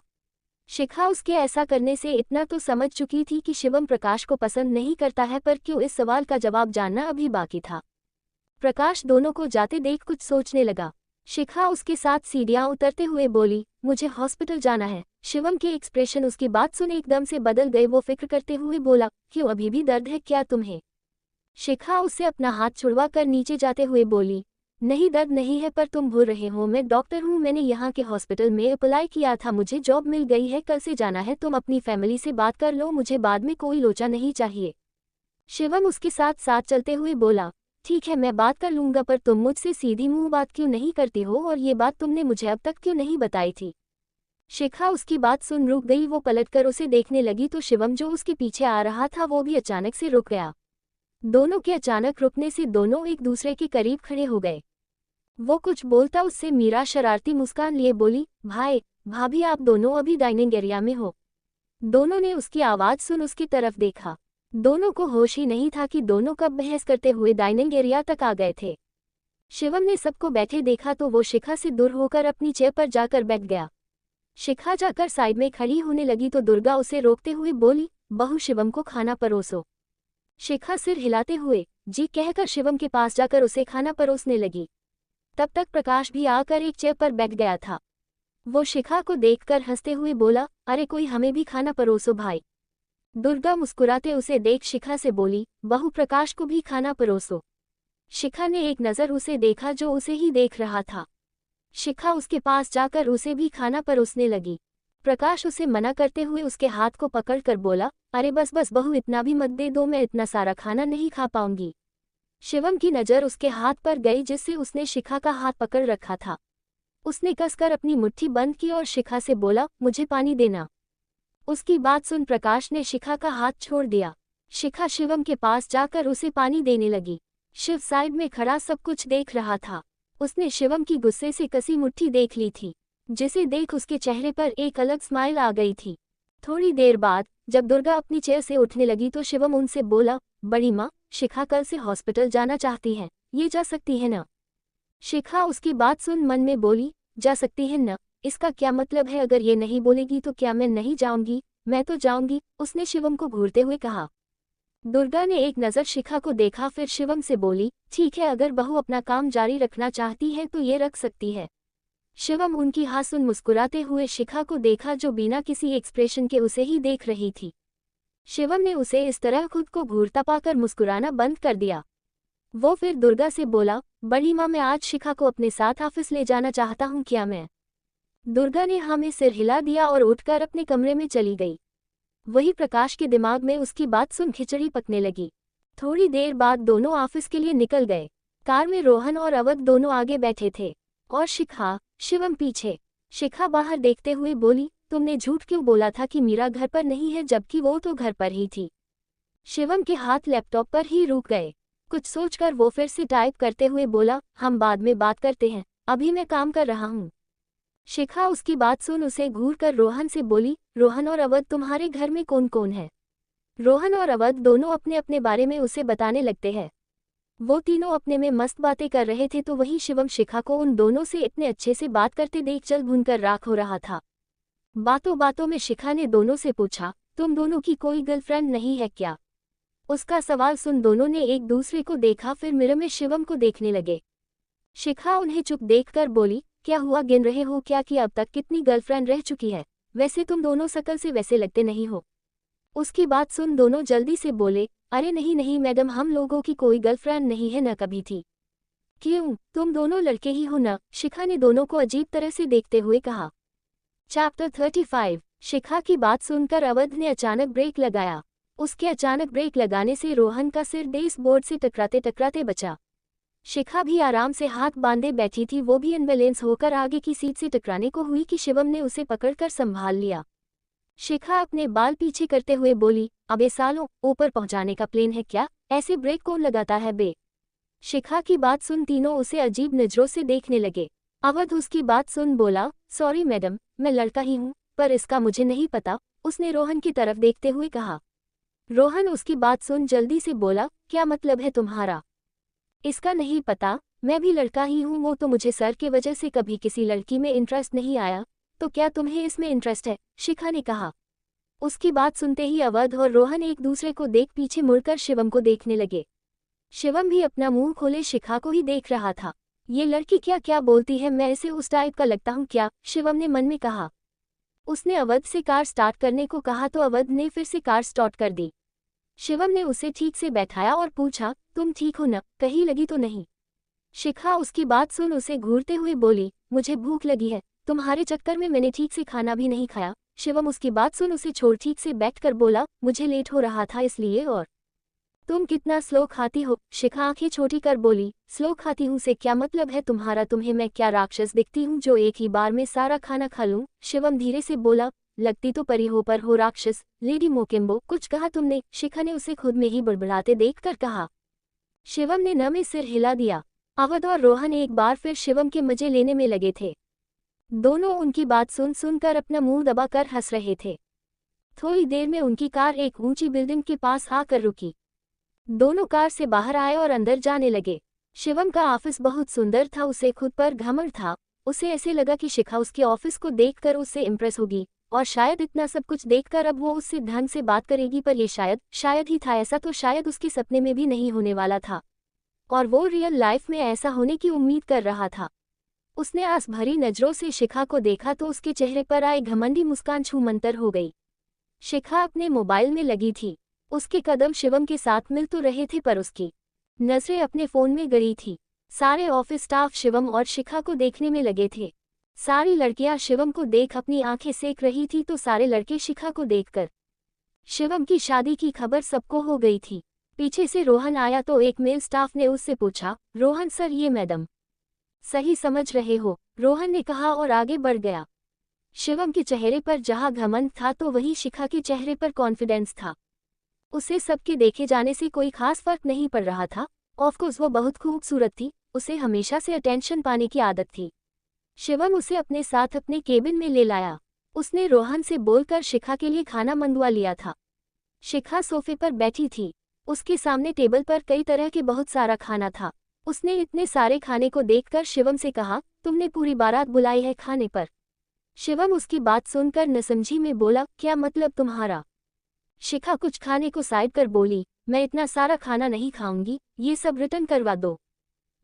शिखा उसके ऐसा करने से इतना तो समझ चुकी थी कि शिवम प्रकाश को पसंद नहीं करता है, पर क्यों, इस सवाल का जवाब जानना अभी बाकी था। प्रकाश दोनों को जाते देख कुछ सोचने लगा। शिखा उसके साथ सीढ़ियां उतरते हुए बोली, मुझे हॉस्पिटल जाना है। शिवम के एक्सप्रेशन उसकी बात सुन एकदम से बदल गए। वो फिक्र करते हुए बोला, क्यों, अभी भी दर्द है क्या तुम्हें? शिखा उससे अपना हाथ छुड़वा कर नीचे जाते हुए बोली, नहीं दर्द नहीं है, पर तुम भूल रहे हो, मैं डॉक्टर हूँ, मैंने यहाँ के हॉस्पिटल में अप्लाई किया था, मुझे जॉब मिल गई है, कल से जाना है, तुम अपनी फैमिली से बात कर लो, मुझे बाद में कोई लोचा नहीं चाहिए। शिवम उसके साथ साथ चलते हुए बोला, ठीक है मैं बात कर लूंगा, पर तुम मुझसे सीधी मुंह बात क्यों नहीं करती हो, और ये बात तुमने मुझे अब तक क्यों नहीं बताई थी? शिखा उसकी बात सुन रुक गई। वो पलटकर उसे देखने लगी तो शिवम, जो उसके पीछे आ रहा था, वो भी अचानक से रुक गया। दोनों के अचानक रुकने से दोनों एक दूसरे के करीब खड़े हो गए। वो कुछ बोलता उससे मीरा शरारती मुस्कान लिए बोली, भाई भाभी, आप दोनों अभी डाइनिंग एरिया में हो? दोनों ने उसकी आवाज़ सुन उसकी तरफ देखा। दोनों को होश ही नहीं था कि दोनों कब बहस करते हुए डाइनिंग एरिया तक आ गए थे। शिवम ने सबको बैठे देखा तो वो शिखा से दूर होकर अपनी चेयर पर जाकर बैठ गया। शिखा जाकर साइड में खड़ी होने लगी तो दुर्गा उसे रोकते हुए बोली, बहू शिवम को खाना परोसो। शिखा सिर हिलाते हुए जी कहकर शिवम के पास जाकर उसे खाना परोसने लगी। तब तक प्रकाश भी आकर एक चेयर पर बैठ गया था। वो शिखा को देखकर हंसते हुए बोला, अरे कोई हमें भी खाना परोसो भाई। दुर्गा मुस्कुराते उसे देख शिखा से बोली, बहू प्रकाश को भी खाना परोसो। शिखा ने एक नज़र उसे देखा जो उसे ही देख रहा था। शिखा उसके पास जाकर उसे भी खाना परोसने लगी। प्रकाश उसे मना करते हुए उसके हाथ को पकड़कर बोला, अरे बस बस बहू इतना भी मत दे दो, मैं इतना सारा खाना नहीं खा पाऊंगी। शिवम की नज़र उसके हाथ पर गई जिससे उसने शिखा का हाथ पकड़ रखा था। उसने कसकर अपनी मुट्ठी बंद की और शिखा से बोला, मुझे पानी देना। उसकी बात सुन प्रकाश ने शिखा का हाथ छोड़ दिया। शिखा शिवम के पास जाकर उसे पानी देने लगी। शिव साइड में खड़ा सब कुछ देख रहा था। उसने शिवम की गुस्से से कसी मुट्ठी देख ली थी, जिसे देख उसके चेहरे पर एक अलग स्माइल आ गई थी। थोड़ी देर बाद जब दुर्गा अपनी चेयर से उठने लगी तो शिवम उनसे बोला, बड़ी माँ, शिखा कल से हॉस्पिटल जाना चाहती है, ये जा सकती है न? शिखा उसकी बात सुन मन में बोली, जा सकती है न? इसका क्या मतलब है? अगर ये नहीं बोलेगी तो क्या मैं नहीं जाऊंगी? मैं तो जाऊंगी, उसने शिवम को घूरते हुए कहा। दुर्गा ने एक नज़र शिखा को देखा, फिर शिवम से बोली, ठीक है, अगर बहू अपना काम जारी रखना चाहती है तो ये रख सकती है। शिवम उनकी हाथ सुन मुस्कुराते हुए शिखा को देखा जो बिना किसी एक्सप्रेशन के उसे ही देख रही थी। शिवम ने उसे इस तरह खुद को घूरता पाकर मुस्कुराना बंद कर दिया। वो फिर दुर्गा से बोला, बड़ी माँ, मैं आज शिखा को अपने साथ ऑफिस ले जाना चाहता हूँ, क्या मैं? दुर्गा ने हाँ में सिर हिला दिया और उठकर अपने कमरे में चली गई। वही प्रकाश के दिमाग में उसकी बात सुन खिचड़ी पकने लगी। थोड़ी देर बाद दोनों ऑफिस के लिए निकल गए। कार में रोहन और अवध दोनों आगे बैठे थे और शिखा शिवम पीछे। शिखा बाहर देखते हुए बोली, तुमने झूठ क्यों बोला था कि मीरा घर पर नहीं है, जबकि वो तो घर पर ही थी। शिवम के हाथ लैपटॉप पर ही रुक गए। कुछ सोचकर वो फिर से टाइप करते हुए बोला, हम बाद में बात करते हैं, अभी मैं काम कर रहा हूँ। शिखा उसकी बात सुन उसे घूर कर रोहन से बोली, रोहन और अवध, तुम्हारे घर में कौन कौन है? रोहन और अवध दोनों अपने अपने बारे में उसे बताने लगते हैं। वो तीनों अपने में मस्त बातें कर रहे थे तो वहीं शिवम शिखा को उन दोनों से इतने अच्छे से बात करते देख जल भुनकर राख हो रहा था। बातों बातों में शिखा ने दोनों से पूछा, तुम दोनों की कोई गर्लफ्रेंड नहीं है क्या? उसका सवाल सुन दोनों ने एक दूसरे को देखा, फिर मिरर में शिवम को देखने लगे। शिखा उन्हें चुप देखकर बोली, क्या हुआ, गिन रहे हो क्या कि अब तक कितनी गर्लफ्रेंड रह चुकी है? वैसे तुम दोनों शकल से वैसे लगते नहीं हो। उसकी बात सुन दोनों जल्दी से बोले, अरे नहीं नहीं मैडम, हम लोगों की कोई गर्लफ्रेंड नहीं है, न कभी थी। क्यों, तुम दोनों लड़के ही हो न? शिखा ने दोनों को अजीब तरह से देखते हुए कहा। चैप्टर 35। शिखा की बात सुनकर अवध ने अचानक ब्रेक लगाया। उसके अचानक ब्रेक लगाने से रोहन का सिर डेस्क बोर्ड से टकराते टकराते बचा। शिखा भी आराम से हाथ बांधे बैठी थी, वो भी अनबैलेंस होकर आगे की सीट से टकराने को हुई कि शिवम ने उसे पकड़कर संभाल लिया। शिखा अपने बाल पीछे करते हुए बोली, अबे सालों, ऊपर पहुंचाने का प्लान है क्या? ऐसे ब्रेक कौन लगाता है बे? शिखा की बात सुन तीनों उसे अजीब नजरों से देखने लगे। अवध उसकी बात सुन बोला, सॉरी मैडम, मैं लड़का ही हूँ, पर इसका मुझे नहीं पता, उसने रोहन की तरफ देखते हुए कहा। रोहन उसकी बात सुन जल्दी से बोला, क्या मतलब है तुम्हारा? इसका नहीं पता, मैं भी लड़का ही हूँ, वो तो मुझे सर के वजह से कभी किसी लड़की में इंटरेस्ट नहीं आया, तो क्या तुम्हें इसमें इंटरेस्ट है? शिखा ने कहा। उसकी बात सुनते ही अवध और रोहन एक दूसरे को देख पीछे मुड़कर शिवम को देखने लगे। शिवम भी अपना मुंह खोले शिखा को ही देख रहा था। ये लड़की क्या क्या बोलती है, मैं इसे उस टाइप का लगता हूँ क्या? शिवम ने मन में कहा। उसने अवध से कार स्टार्ट करने को कहा तो अवध ने फिर से कार स्टार्ट कर दी। शिवम ने उसे ठीक से बैठाया और पूछा, तुम ठीक हो न, कहीं लगी तो नहीं? शिखा उसकी बात सुन उसे घूरते हुए बोली, मुझे भूख लगी है, तुम्हारे चक्कर में मैंने ठीक से खाना भी नहीं खाया। शिवम उसकी बात सुन उसे छोड़ ठीक से बैठकर बोला, मुझे लेट हो रहा था इसलिए। और तुम कितना स्लो खाती हो? शिखा आंखें छोटी कर बोली, स्लो खाती हूँ से क्या मतलब है तुम्हारा? तुम्हें मैं क्या राक्षस दिखती हूँ जो एक ही बार में सारा खाना खा लूँ? शिवम धीरे से बोला, लगती तो परी हो पर हो राक्षस। लेडी मोकेम्बो, कुछ कहा तुमने? शिखा ने उसे खुद में ही बड़बड़ाते देखकर कहा। शिवम ने न में सिर हिला दिया। अवध और रोहन एक बार फिर शिवम के मजे लेने में लगे थे। दोनों उनकी बात सुन सुनकर अपना मुंह दबाकर हंस रहे थे। थोड़ी देर में उनकी कार एक ऊंची बिल्डिंग के पास आकर रुकी। दोनों कार से बाहर आए और अंदर जाने लगे। शिवम का ऑफिस बहुत सुंदर था, उसे खुद पर घमंड था। उसे ऐसे लगा कि शिखा उसके ऑफिस को देखकर उससे इम्प्रेस होगी और शायद इतना सब कुछ देखकर अब वो उससे ढंग से बात करेगी, पर ये शायद ही था। ऐसा तो शायद उसके सपने में भी नहीं होने वाला था और वो रियल लाइफ में ऐसा होने की उम्मीद कर रहा था। उसने आस भरी नजरों से शिखा को देखा तो उसके चेहरे पर आई घमंडी मुस्कान छूमंतर हो गई। शिखा अपने मोबाइल में लगी थी। उसके कदम शिवम के साथ मिल तो रहे थे पर उसकी नजरें अपने फोन में गड़ी थी। सारे ऑफिस स्टाफ शिवम और शिखा को देखने में लगे थे। सारी लड़कियां शिवम को देख अपनी आंखें सेक रही थी तो सारे लड़के शिखा को देखकर। शिवम की शादी की खबर सबको हो गई थी। पीछे से रोहन आया तो एक मेल स्टाफ ने उससे पूछा, रोहन सर ये मैडम सही समझ रहे हो? रोहन ने कहा और आगे बढ़ गया। शिवम के चेहरे पर जहां घमंड था तो वहीं शिखा के चेहरे पर कॉन्फिडेंस था। उसे सबके देखे जाने से कोई खास फर्क नहीं पड़ रहा था। ऑफकोर्स वो बहुत खूबसूरत थी, उसे हमेशा से अटेंशन पाने की आदत थी। शिवम उसे अपने साथ अपने केबिन में ले लाया। उसने रोहन से बोलकर शिखा के लिए खाना मंगवा लिया था। शिखा सोफे पर बैठी थी। उसके सामने टेबल पर कई तरह के बहुत सारा खाना था। उसने इतने सारे खाने को देखकर शिवम से कहा, तुमने पूरी बारात बुलाई है खाने पर? शिवम उसकी बात सुनकर नसमझी में बोला, क्या मतलब तुम्हारा? शिखा कुछ खाने को साइड कर बोली, मैं इतना सारा खाना नहीं खाऊंगी, ये सब रिटर्न करवा दो।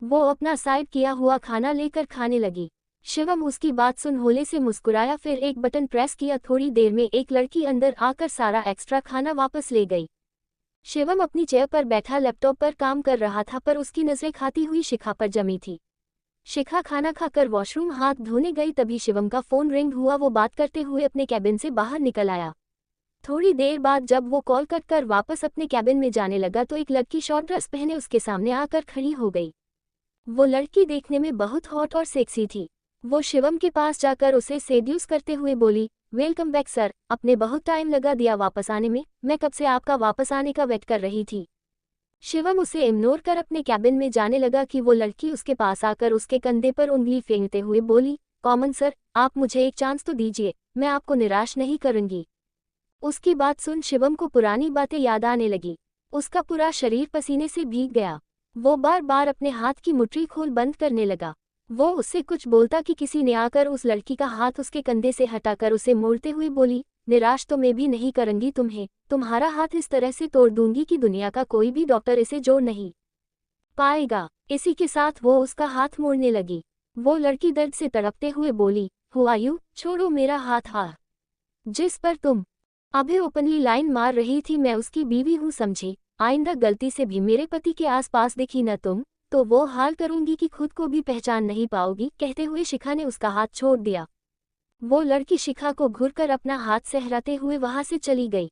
वो अपना साइड किया हुआ खाना लेकर खाने लगी। शिवम उसकी बात सुन होले से मुस्कुराया, फिर एक बटन प्रेस किया। थोड़ी देर में एक लड़की अंदर आकर सारा एक्स्ट्रा खाना वापस ले गई। शिवम अपनी चेयर पर बैठा लैपटॉप पर काम कर रहा था पर उसकी नजरें खाती हुई शिखा पर जमी थी। शिखा खाना खाकर वॉशरूम हाथ धोने गई तभी शिवम का फोन रिंग हुआ। वो बात करते हुए अपने कैबिन से बाहर निकल आया। थोड़ी देर बाद जब वो कॉल कट कर वापस अपने कैबिन में जाने लगा तो एक लड़की शॉर्ट ड्रेस पहने उसके सामने आकर खड़ी हो गई। वो लड़की देखने में बहुत हॉट और सेक्सी थी। वो शिवम के पास जाकर उसे सेड्यूस करते हुए बोली, वेलकम बैक सर, आपने बहुत टाइम लगा दिया वापस आने में, मैं कब से आपका वापस आने का वेट कर रही थी। शिवम उसे इग्नोर कर अपने कैबिन में जाने लगा कि वो लड़की उसके पास आकर उसके कंधे पर उंगली फेंकते हुए बोली, कॉमन सर, आप मुझे एक चांस तो दीजिए, मैं आपको निराश नहीं करूंगी। उसकी बात सुन शिवम को पुरानी बातें याद आने लगी। उसका पूरा शरीर पसीने से भीग गया। वो बार बार अपने हाथ की मुट्ठी खोल बंद करने लगा। वो उससे कुछ बोलता कि किसी ने आकर उस लड़की का हाथ उसके कंधे से हटाकर उसे मोड़ते हुए बोली, निराश तो मैं भी नहीं करूंगी तुम्हें, तुम्हारा हाथ इस तरह से तोड़ दूंगी कि दुनिया का कोई भी डॉक्टर इसे जोड़ नहीं पाएगा। इसी के साथ वो उसका हाथ मोड़ने लगी। वो लड़की दर्द से तड़पते हुए बोली, हु आर यू, छोड़ो मेरा हाथ। हाँ, जिस पर तुम अभी ओपनली लाइन मार रही थी मैं उसकी बीवी हूँ समझी। आइंदा गलती से भी मेरे पति के आसपास दिखी न तुम तो वो हाल करूंगी कि खुद को भी पहचान नहीं पाओगी। कहते हुए शिखा ने उसका हाथ छोड़ दिया। वो लड़की शिखा को घूरकर अपना हाथ सहराते हुए वहां से चली गई।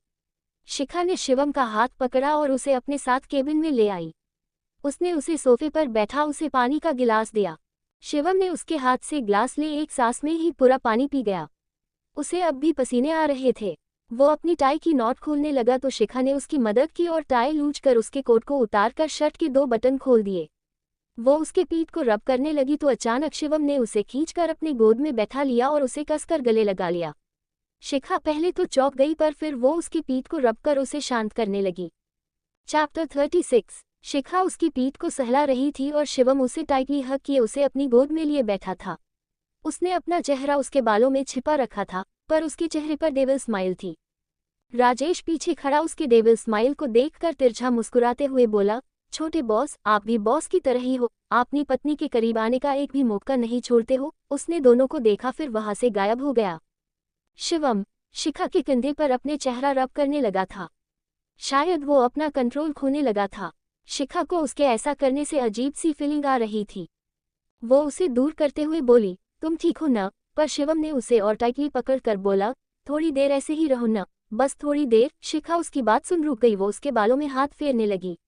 शिखा ने शिवम का हाथ पकड़ा और उसे अपने साथ केबिन में ले आई। उसने उसे सोफे पर बैठा उसे पानी का गिलास दिया। शिवम ने उसके हाथ से ग्लास ले एक सांस में ही पूरा पानी पी गया। उसे अब भी पसीने आ रहे थे। वो अपनी टाई की नॉट खोलने लगा तो शिखा ने उसकी मदद की और टाई लूच कर उसके कोट को उतारकर शर्ट के 2 बटन खोल दिए। वो उसके पीठ को रब करने लगी तो अचानक शिवम ने उसे खींचकर अपनी गोद में बैठा लिया और उसे कसकर गले लगा लिया। शिखा पहले तो चौंक गई पर फिर वो उसकी पीठ को रब कर उसे शांत करने लगी। चैप्टर 36। शिखा उसकी पीठ को सहला रही थी और शिवम उसे टाइटली हग किए उसे अपनी गोद में लिए बैठा था। उसने अपना चेहरा उसके बालों में छिपा रखा था पर उसके चेहरे पर डेविल स्माइल थी। राजेश पीछे खड़ा उसके डेविल स्माइल को देखकर तिरछा मुस्कुराते हुए बोला, छोटे बॉस, आप भी बॉस की तरह ही हो, अपनी पत्नी के करीब आने का एक भी मौका नहीं छोड़ते हो। उसने दोनों को देखा फिर वहां से गायब हो गया। शिवम शिखा के कंधे पर अपने चेहरा रब करने लगा था। शायद वो अपना कंट्रोल खोने लगा था। शिखा को उसके ऐसा करने से अजीब सी फीलिंग आ रही थी। वो उसे दूर करते हुए बोली, तुम ठीक हो न? पर शिवम ने उसे और टाइटली पकड़कर बोला, थोड़ी देर ऐसे ही रहो न, बस थोड़ी देर। शिखा उसकी बात सुन रुक गई। वो उसके बालों में हाथ फेरने लगी।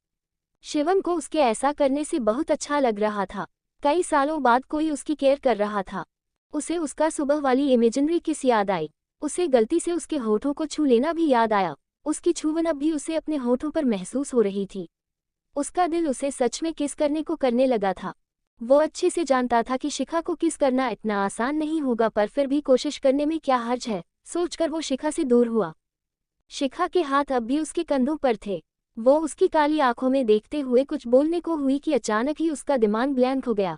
शिवम को उसके ऐसा करने से बहुत अच्छा लग रहा था। कई सालों बाद कोई उसकी केयर कर रहा था। उसे उसका सुबह वाली इमेजिनरी किस याद आई। उसे गलती से उसके होठों को छू लेना भी याद आया। उसकी छूवन अब भी उसे अपने होठों पर महसूस हो रही थी। उसका दिल उसे सच में किस करने को करने लगा था। वो अच्छे से जानता था कि शिखा को किस करना इतना आसान नहीं होगा पर फिर भी कोशिश करने में क्या हर्ज है, सोचकर वो शिखा से दूर हुआ। शिखा के हाथ अब भी उसके कंधों पर थे। वो उसकी काली आंखों में देखते हुए कुछ बोलने को हुई कि अचानक ही उसका दिमाग ब्लैंक हो गया।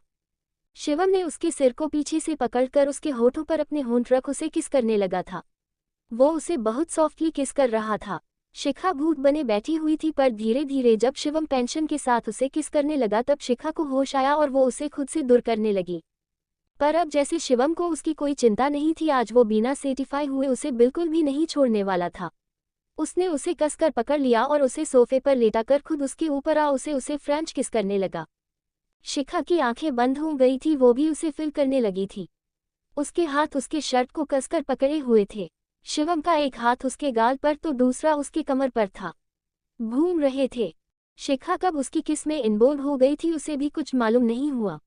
शिवम ने उसके सिर को पीछे से पकड़कर उसके होठों पर अपने होंठ रख उसे किस करने लगा था। वो उसे बहुत सॉफ्टली किस कर रहा था। शिखा भूत बने बैठी हुई थी पर धीरे धीरे जब शिवम पेंशन के साथ उसे किस करने लगा तब शिखा को होश आया और वो उसे खुद से दूर करने लगी। पर अब जैसे शिवम को उसकी कोई चिंता नहीं थी, आज वो बिना सेटिफाई हुए उसे बिल्कुल भी नहीं छोड़ने वाला था। उसने उसे कसकर पकड़ लिया और उसे सोफे पर लेटाकर खुद उसके ऊपर आ उसे फ्रेंच किस करने लगा। शिखा की आंखें बंद हो गई थी, वो भी उसे फिल करने लगी थी। उसके हाथ उसके शर्ट को कसकर पकड़े हुए थे। शिवम का एक हाथ उसके गाल पर तो दूसरा उसकी कमर पर था। घूम रहे थे। शिखा कब उसकी किस में इन्वॉल्व हो गई थी उसे भी कुछ मालूम नहीं हुआ।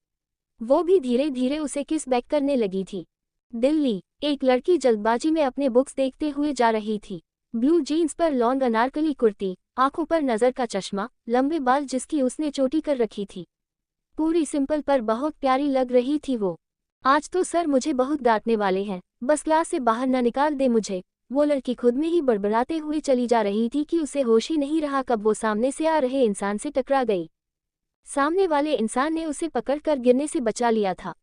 वो भी धीरे धीरे उसे किस बैक करने लगी थी। दिल्ली, एक लड़की जल्दबाजी में अपने बुक्स देखते हुए जा रही थी। ब्लू जीन्स पर लॉन्ग अनारकली कुर्ती, आंखों पर नजर का चश्मा, लंबे बाल जिसकी उसने चोटी कर रखी थी। पूरी सिंपल पर बहुत प्यारी लग रही थी वो। आज तो सर मुझे बहुत डांटने वाले हैं, बस क्लास से बाहर न निकाल दे मुझे। वो लड़की खुद में ही बड़बड़ाते हुए चली जा रही थी कि उसे होश ही नहीं रहा कब वो सामने से आ रहे इंसान से टकरा गई। सामने वाले इंसान ने उसे पकड़कर गिरने से बचा लिया था।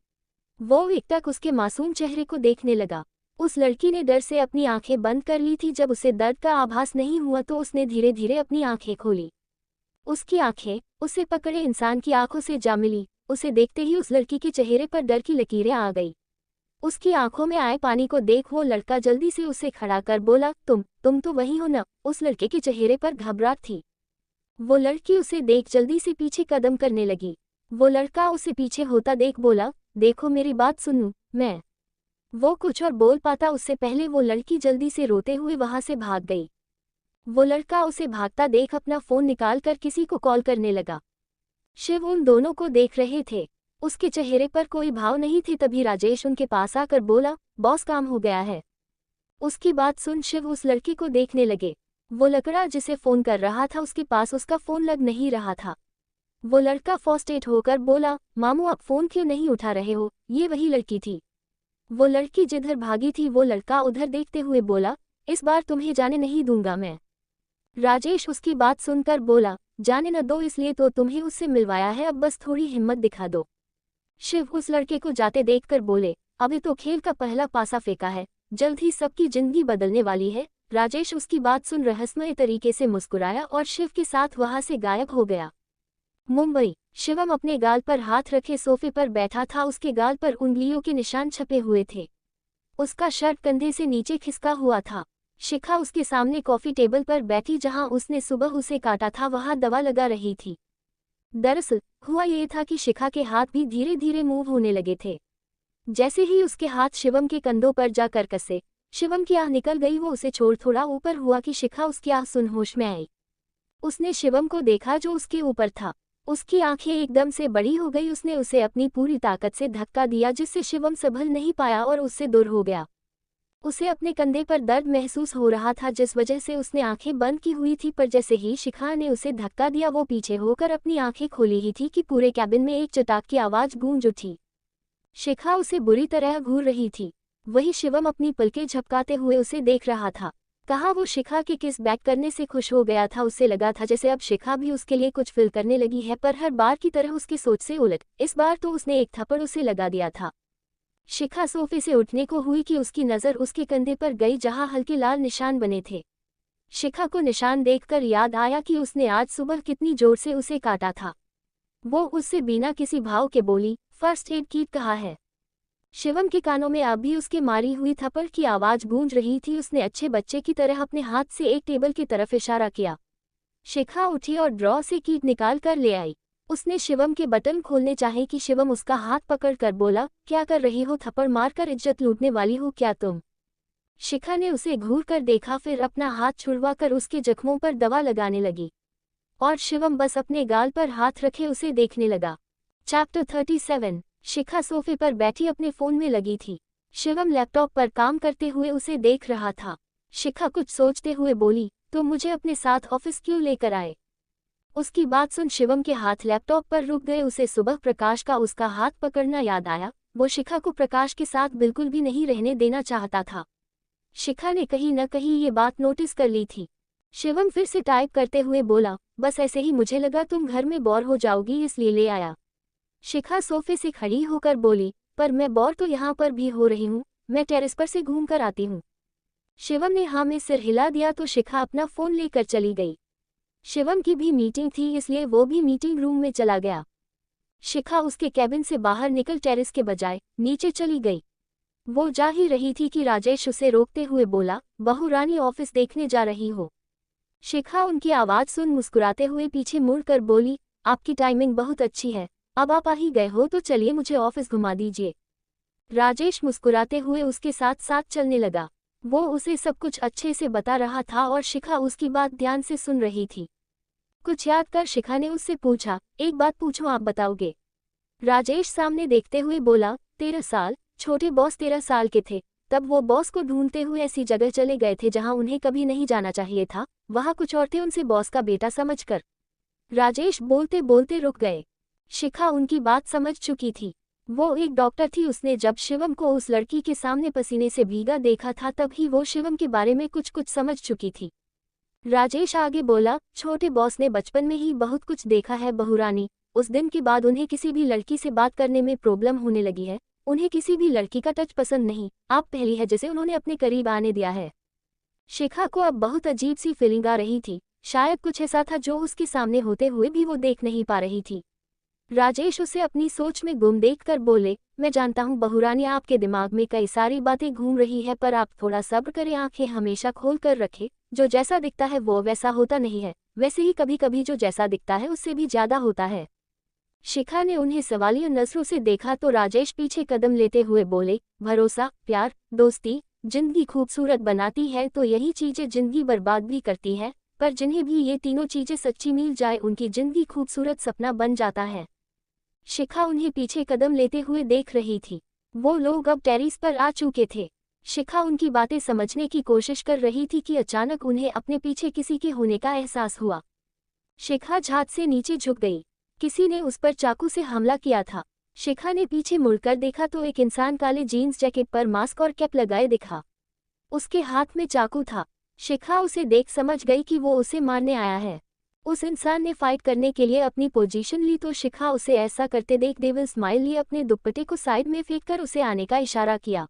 वो एकटक उसके मासूम चेहरे को देखने लगा। उस लड़की ने डर से अपनी आंखें बंद कर ली थी। जब उसे दर्द का आभास नहीं हुआ तो उसने धीरे धीरे अपनी आंखें खोली। उसकी आंखें उसे पकड़े इंसान की आंखों से जा मिली। उसे देखते ही उस लड़की के चेहरे पर डर की लकीरें आ गई। उसकी आंखों में आए पानी को देख वो लड़का जल्दी से उसे खड़ा कर बोला, तुम तो वही हो ना। उस लड़के के चेहरे पर घबराहट थी। वो लड़की उसे देख जल्दी से पीछे कदम करने लगी। वो लड़का उसे पीछे होता देख बोला, देखो मेरी बात सुनो, मैं। वो कुछ और बोल पाता उससे पहले वो लड़की जल्दी से रोते हुए वहां से भाग गई। वो लड़का उसे भागता देख अपना फोन निकालकर किसी को कॉल करने लगा। शिव उन दोनों को देख रहे थे। उसके चेहरे पर कोई भाव नहीं थे। तभी राजेश उनके पास आकर बोला, बॉस काम हो गया है। उसकी बात सुन शिव उस लड़की को देखने लगे। वो लड़का जिसे फोन कर रहा था उसके पास उसका फोन लग नहीं रहा था। वो लड़का फ्रस्ट्रेट होकर बोला, मामू आप फोन क्यों नहीं उठा रहे हो? ये वही लड़की थी। वो लड़की जिधर भागी थी वो लड़का उधर देखते हुए बोला, इस बार तुम्हें जाने नहीं दूंगा मैं। राजेश उसकी बात सुनकर बोला, जाने न दो इसलिए तो तुम्हें उससे मिलवाया है, अब बस थोड़ी हिम्मत दिखा दो। शिव उस लड़के को जाते देखकर बोले, अभी तो खेल का पहला पासा फेंका है, जल्द ही सबकी जिंदगी बदलने वाली है। राजेश उसकी बात सुन रहस्यमय तरीके से मुस्कुराया और शिव के साथ वहां से गायब हो गया। मुंबई, शिवम अपने गाल पर हाथ रखे सोफे पर बैठा था। उसके गाल पर उंगलियों के निशान छपे हुए थे। उसका शर्ट कंधे से नीचे खिसका हुआ था। शिखा उसके सामने कॉफी टेबल पर बैठी जहां उसने सुबह उसे काटा था वहां दवा लगा रही थी। दरअसल हुआ ये था कि शिखा के हाथ भी धीरे धीरे मूव होने लगे थे। जैसे ही उसके हाथ शिवम के कंधों पर जाकर कसे, शिवम की आह निकल गई। वो उसे छोड़ थोड़ा ऊपर हुआ कि शिखा उसकी आह सुन होश में आई। उसने शिवम को देखा जो उसके ऊपर था। उसकी आंखें एकदम से बड़ी हो गई। उसने उसे अपनी पूरी ताकत से धक्का दिया जिससे शिवम संभल नहीं पाया और उससे दूर हो गया। उसे अपने कंधे पर दर्द महसूस हो रहा था जिस वजह से उसने आंखें बंद की हुई थी, पर जैसे ही शिखा ने उसे धक्का दिया वो पीछे होकर अपनी आंखें खोली ही थी कि पूरे कैबिन में एक चटाक की आवाज गूंज उठी। शिखा उसे बुरी तरह घूर रही थी। वही शिवम अपनी पलकें झपकाते हुए उसे देख रहा था। कहा वो शिखा के किस बैक करने से खुश हो गया था। उससे लगा था जैसे अब शिखा भी उसके लिए कुछ फील करने लगी है, पर हर बार की तरह उसकी सोच से उलट इस बार तो उसने एक थप्पड़ उसे लगा दिया था। शिखा सोफे से उठने को हुई कि उसकी नज़र उसके कंधे पर गई जहां हल्के लाल निशान बने थे। शिखा को निशान देखकर याद आया कि उसने आज सुबह कितनी जोर से उसे काटा था। वो उससे बिना किसी भाव के बोली, फर्स्ट एड किट कहाँ है? शिवम के कानों में अब भी उसके मारी हुई थप्पड़ की आवाज गूंज रही थी। उसने अच्छे बच्चे की तरह अपने हाथ से एक टेबल की तरफ इशारा किया। शिखा उठी और ड्रॉ से कीट निकाल कर ले आई। उसने शिवम के बटन खोलने चाहे कि शिवम उसका हाथ पकड़ कर बोला, क्या कर रही हो? थप्पड़ मारकर इज्जत लूटने वाली हो क्या तुम? शिखा ने उसे घूर कर देखा, फिर अपना हाथ छुड़वा कर उसके जख्मों पर दवा लगाने लगी और शिवम बस अपने गाल पर हाथ रखे उसे देखने लगा। चैप्टर 37। शिखा सोफे पर बैठी अपने फोन में लगी थी। शिवम लैपटॉप पर काम करते हुए उसे देख रहा था। शिखा कुछ सोचते हुए बोली, तुम मुझे अपने साथ ऑफिस क्यों लेकर आए? उसकी बात सुन शिवम के हाथ लैपटॉप पर रुक गए। उसे सुबह प्रकाश का उसका हाथ पकड़ना याद आया। वो शिखा को प्रकाश के साथ बिल्कुल भी नहीं रहने देना चाहता था। शिखा ने कहीं न कहीं ये बात नोटिस कर ली थी। शिवम फिर से टाइप करते हुए बोला, बस ऐसे ही मुझे लगा तुम घर में बोर हो जाओगी इसलिए ले आया। शिखा सोफे से खड़ी होकर बोली, पर मैं बोर तो यहाँ पर भी हो रही हूँ, मैं टेरेस पर से घूम कर आती हूँ। शिवम ने हाँ में सिर हिला दिया तो शिखा अपना फोन लेकर चली गई। शिवम की भी मीटिंग थी इसलिए वो भी मीटिंग रूम में चला गया। शिखा उसके कैबिन से बाहर निकल टेरेस के बजाय नीचे चली गई। वो जा ही रही थी कि राजेश उसे रोकते हुए बोला, बहू रानी ऑफिस देखने जा रही हो। शिखा उनकी आवाज़ सुन मुस्कुराते हुए पीछे मुड़कर बोली, आपकी टाइमिंग बहुत अच्छी है, अब आप आ ही गए हो तो चलिए मुझे ऑफिस घुमा दीजिए। राजेश मुस्कुराते हुए उसके साथ साथ चलने लगा। वो उसे सब कुछ अच्छे से बता रहा था और शिखा उसकी बात ध्यान से सुन रही थी। कुछ याद कर शिखा ने उससे पूछा, एक बात पूछूं आप बताओगे? राजेश सामने देखते हुए बोला, 13 साल, छोटे बॉस 13 साल के थे, तब वो बॉस को ढूंढते हुए ऐसी जगह चले गए थे जहां उन्हें कभी नहीं जाना चाहिए था, वहां कुछ और थे उनसे बॉस का बेटा समझकर। राजेश बोलते बोलते रुक गए। शिखा उनकी बात समझ चुकी थी। वो एक डॉक्टर थी, उसने जब शिवम को उस लड़की के सामने पसीने से भीगा देखा था तब ही वो शिवम के बारे में कुछ कुछ समझ चुकी थी। राजेश आगे बोला, छोटे बॉस ने बचपन में ही बहुत कुछ देखा है बहू रानी, उस दिन के बाद उन्हें किसी भी लड़की से बात करने में प्रॉब्लम होने लगी है, उन्हें किसी भी लड़की का टच पसंद नहीं, आप पहली है जिसे उन्होंने अपने करीब आने दिया है। शिखा को अब बहुत अजीब सी फीलिंग आ रही थी, शायद कुछ ऐसा था जो उसके सामने होते हुए भी वो देख नहीं पा रही थी। राजेश उसे अपनी सोच में गुम देखकर बोले, मैं जानता हूँ बहू रानी आपके दिमाग में कई सारी बातें घूम रही है, पर आप थोड़ा सब्र करें, आंखें हमेशा खोल कर रखें, जो जैसा दिखता है वो वैसा होता नहीं है, वैसे ही कभी कभी जो जैसा दिखता है उससे भी ज्यादा होता है। शिखा ने उन्हें सवालिया नजरों से देखा तो राजेश पीछे कदम लेते हुए बोले, भरोसा, प्यार, दोस्ती जिंदगी खूबसूरत बनाती है तो यही चीजें जिंदगी बर्बाद भी करती है, पर जिन्हें भी ये तीनों चीजें सच्ची मिल जाए उनकी जिंदगी खूबसूरत सपना बन जाता है। शिखा उन्हें पीछे कदम लेते हुए देख रही थी। वो लोग अब टेरेस पर आ चुके थे। शिखा उनकी बातें समझने की कोशिश कर रही थी कि अचानक उन्हें अपने पीछे किसी के होने का एहसास हुआ। शिखा झात से नीचे झुक गई। किसी ने उस पर चाकू से हमला किया था। शिखा ने पीछे मुड़कर देखा तो एक इंसान काले जीन्स जैकेट पर मास्क और कैप लगाए दिखा। उसके हाथ में चाकू था। शिखा उसे देख समझ गई कि वो उसे मारने आया है। उस इंसान ने फाइट करने के लिए अपनी पोजीशन ली तो शिखा उसे ऐसा करते देख डेविल स्माइल लिए अपने दुपट्टे को साइड में फेंककर उसे आने का इशारा किया।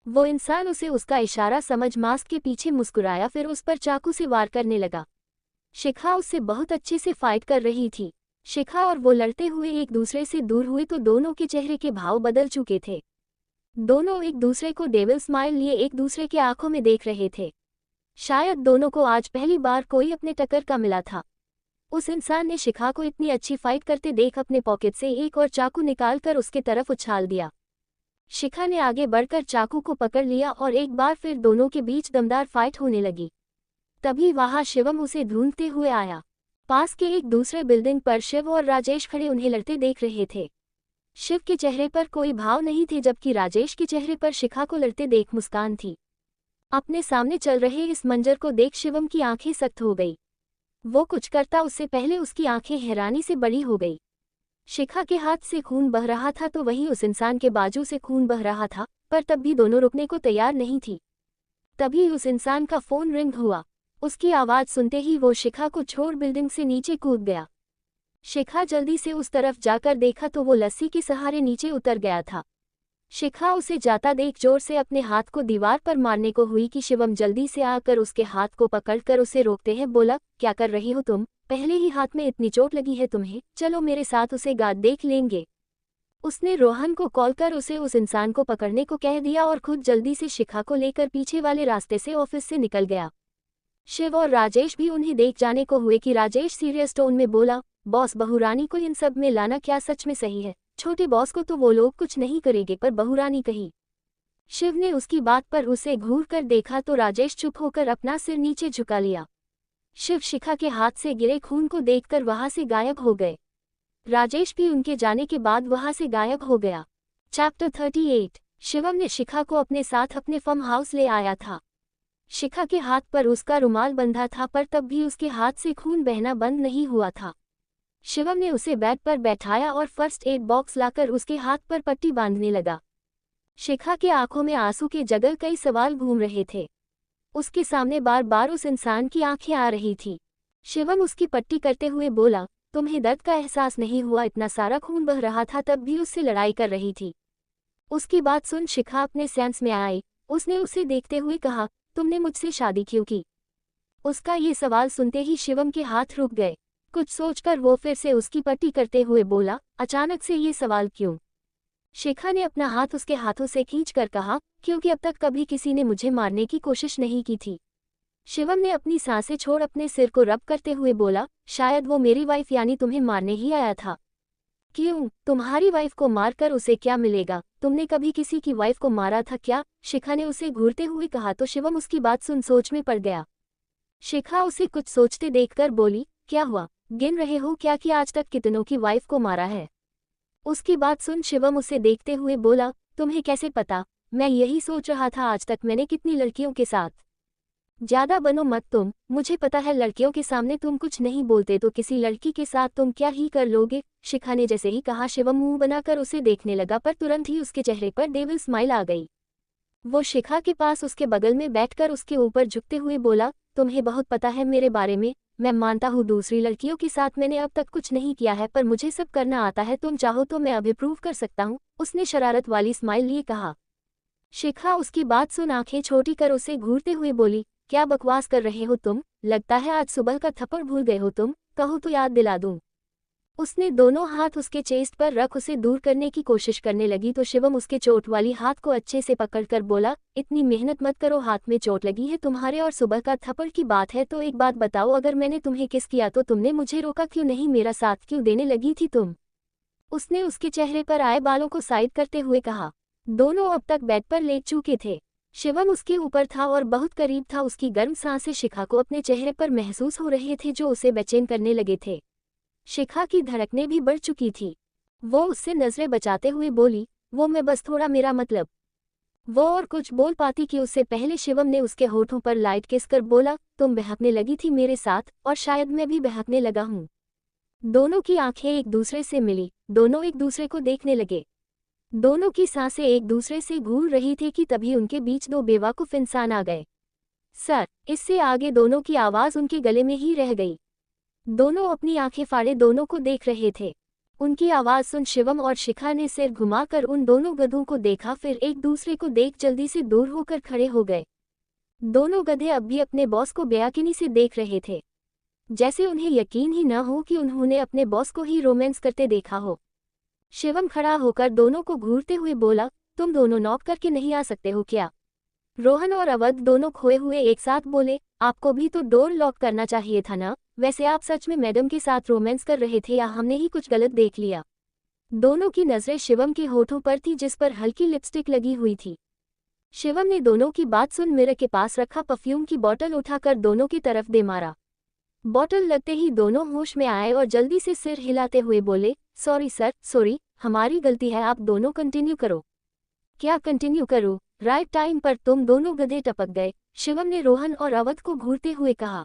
वो इंसान उसे उसका इशारा समझ मास्क के पीछे मुस्कुराया, फिर उस पर चाकू से वार करने लगा। शिखा उससे बहुत अच्छे से फाइट कर रही थी। शिखा और वो लड़ते हुए एक दूसरे से दूर हुए तो दोनों के चेहरे के भाव बदल चुके थे। दोनों एक दूसरे को डेविल स्माइल लिए एक दूसरे के आंखों में देख रहे थे। शायद दोनों को आज पहली बार कोई अपने टक्कर का मिला था। उस इंसान ने शिखा को इतनी अच्छी फाइट करते देख अपने पॉकेट से एक और चाकू निकालकर उसके तरफ उछाल दिया। शिखा ने आगे बढ़कर चाकू को पकड़ लिया और एक बार फिर दोनों के बीच दमदार फाइट होने लगी। तभी वहां शिवम उसे ढूंढते हुए आया। पास के एक दूसरे बिल्डिंग पर शिव और राजेश खड़े उन्हें लड़ते देख रहे थे। शिव के चेहरे पर कोई भाव नहीं थे जबकि राजेश के चेहरे पर शिखा को लड़ते देख मुस्कान थी। अपने सामने चल रहे इस मंजर को देख शिवम की आंखें सख्त हो गई। वो कुछ करता उससे पहले उसकी आंखें हैरानी से बड़ी हो गई। शिखा के हाथ से खून बह रहा था तो वहीं उस इंसान के बाजू से खून बह रहा था, पर तब भी दोनों रुकने को तैयार नहीं थी। तभी उस इंसान का फोन रिंग हुआ। उसकी आवाज़ सुनते ही वो शिखा को छोड़ बिल्डिंग से नीचे कूद गया। शिखा जल्दी से उस तरफ जाकर देखा तो वो लस्सी के सहारे नीचे उतर गया था। शिखा उसे जाता देख जोर से अपने हाथ को दीवार पर मारने को हुई कि शिवम जल्दी से आकर उसके हाथ को पकड़कर उसे रोकते हैं बोला, क्या कर रही हो तुम? पहले ही हाथ में इतनी चोट लगी है तुम्हें, चलो मेरे साथ उसे गाद देख लेंगे। उसने रोहन को कॉल कर उसे उस इंसान को पकड़ने को कह दिया और खुद जल्दी से शिखा को लेकर पीछे वाले रास्ते से ऑफिस से निकल गया। शिव और राजेश भी उन्हें देख जाने को हुए कि राजेश सीरियस टोन में बोला, बॉस बहू रानी को इन सब में लाना क्या सच में सही है? छोटे बॉस को तो वो लोग कुछ नहीं करेंगे पर बहू रानी कही। शिव ने उसकी बात पर उसे घूर कर देखा तो राजेश चुप होकर अपना सिर नीचे झुका लिया। शिव शिखा के हाथ से गिरे खून को देखकर वहां से गायब हो गए। राजेश भी उनके जाने के बाद वहां से गायब हो गया। चैप्टर 38। शिवम ने शिखा को अपने साथ अपने फार्म हाउस ले आया था। शिखा के हाथ पर उसका रुमाल बंधा था पर तब भी उसके हाथ से खून बहना बंद नहीं हुआ था। शिवम ने उसे बेड पर बैठाया और फर्स्ट एड बॉक्स लाकर उसके हाथ पर पट्टी बांधने लगा। शिखा के आंखों में आंसू के जगह कई सवाल घूम रहे थे। उसके सामने बार बार उस इंसान की आंखें आ रही थी। शिवम उसकी पट्टी करते हुए बोला, तुम्हें दर्द का एहसास नहीं हुआ? इतना सारा खून बह रहा था तब भी उससे लड़ाई कर रही थी। उसकी बात सुन शिखा अपने सेंस में आई। उसने उसे देखते हुए कहा, तुमने मुझसे शादी क्यों की? उसका ये सवाल सुनते ही शिवम के हाथ रुक गए। कुछ सोचकर वो फिर से उसकी पट्टी करते हुए बोला, अचानक से ये सवाल क्यों? शिखा ने अपना हाथ उसके हाथों से खींचकर कहा, क्योंकि अब तक कभी किसी ने मुझे मारने की कोशिश नहीं की थी। शिवम ने अपनी सांसें छोड़ अपने सिर को रब करते हुए बोला, शायद वो मेरी वाइफ यानी तुम्हें मारने ही आया था। क्यों? तुम्हारी वाइफ को मारकर उसे क्या मिलेगा? तुमने कभी किसी की वाइफ को मारा था क्या? शिखा ने उसे घूरते हुए कहा तो शिवम उसकी बात सुन सोच में पड़ गया। शिखा उसे कुछ सोचते देखकर बोली, क्या हुआ? गिन रहे हो क्या कि आज तक कितनों की वाइफ को मारा है? उसकी बात सुन शिवम उसे देखते हुए बोला, तुम्हें कैसे पता? मैं यही सोच रहा था आज तक मैंने कितनी लड़कियों के साथ। ज्यादा बनो मत तुम, मुझे पता है लड़कियों के सामने तुम कुछ नहीं बोलते तो किसी लड़की के साथ तुम क्या ही कर लोगे। शिखा ने जैसे ही कहा शिवम मुंह बनाकर उसे देखने लगा पर तुरंत ही उसके चेहरे पर डेविल स्माइल आ गई। वो शिखा के पास उसके बगल में बैठकर उसके ऊपर झुकते हुए बोला, तुम्हें बहुत पता है मेरे बारे में। मैं मानता हूँ दूसरी लड़कियों के साथ मैंने अब तक कुछ नहीं किया है पर मुझे सब करना आता है, तुम चाहो तो मैं अभी प्रूव कर सकता हूँ, उसने शरारत वाली स्माइल लिए कहा। शिखा उसकी बात सुन आंखें छोटी कर उसे घूरते हुए बोली, क्या बकवास कर रहे हो तुम? लगता है आज सुबह का थप्पड़ भूल गए हो तुम, कहो तो याद दिला दूं। उसने दोनों हाथ उसके चेस्ट पर रख उसे दूर करने की कोशिश करने लगी तो शिवम उसके चोट वाली हाथ को अच्छे से पकड़कर बोला, इतनी मेहनत मत करो, हाथ में चोट लगी है तुम्हारे और सुबह का थप्पड़ की बात है तो एक बात बताओ, अगर मैंने तुम्हें किस किया तो तुमने मुझे रोका क्यों नहीं, मेरा साथ क्यों देने लगी थी तुम? उसने उसके चेहरे पर आए बालों को साइड करते हुए कहा। दोनों अब तक बेड पर लेट चुके थे। शिवम उसके ऊपर था और बहुत करीब था, उसकी गर्म सांसें शिखा को अपने चेहरे पर महसूस हो रहे थे जो उसे बेचैन करने लगे थे। शिखा की धड़कनें भी बढ़ चुकी थी। वो उससे नजरें बचाते हुए बोली, वो मैं बस थोड़ा, मेरा मतलब। वो और कुछ बोल पाती कि उससे पहले शिवम ने उसके होठों पर लाइट किस कर बोला, तुम बहकने लगी थी मेरे साथ और शायद मैं भी बहकने लगा हूँ। दोनों की आंखें एक दूसरे से मिली, दोनों एक दूसरे को देखने लगे। दोनों की सांसें एक दूसरे से घूर रही थी कि तभी उनके बीच दो बेवकूफ इंसान आ गए। सर, इससे आगे दोनों की आवाज उनके गले में ही रह गई। दोनों अपनी आंखें फाड़े दोनों को देख रहे थे। उनकी आवाज सुन शिवम और शिखा ने सिर घुमाकर उन दोनों गधों को देखा, फिर एक दूसरे को देख जल्दी से दूर होकर खड़े हो गए। दोनों गधे अब भी अपने बॉस को बेयकीनी से देख रहे थे, जैसे उन्हें यकीन ही न हो कि उन्होंने अपने बॉस को ही रोमांस करते देखा हो। शिवम खड़ा होकर दोनों को घूरते हुए बोला, तुम दोनों नॉक करके नहीं आ सकते हो क्या? रोहन और अवध दोनों खोए हुए एक साथ बोले, आपको भी तो डोर लॉक करना चाहिए था ना। वैसे आप सच में मैडम के साथ रोमांस कर रहे थे या हमने ही कुछ गलत देख लिया? दोनों की नजरें शिवम के होठों पर थी जिस पर हल्की लिपस्टिक लगी हुई थी। शिवम ने दोनों की बात सुन मिरर के पास रखा परफ्यूम की बोतल उठाकर दोनों की तरफ दे मारा। बोतल लगते ही दोनों होश में आए और जल्दी से सिर हिलाते हुए बोले, सॉरी सर, सॉरी, हमारी गलती है, आप दोनों कंटिन्यू करो। क्या कंटिन्यू करो? राइट टाइम पर तुम दोनों गधे टपक गए, शिवम ने रोहन और अवध को घूरते हुए कहा।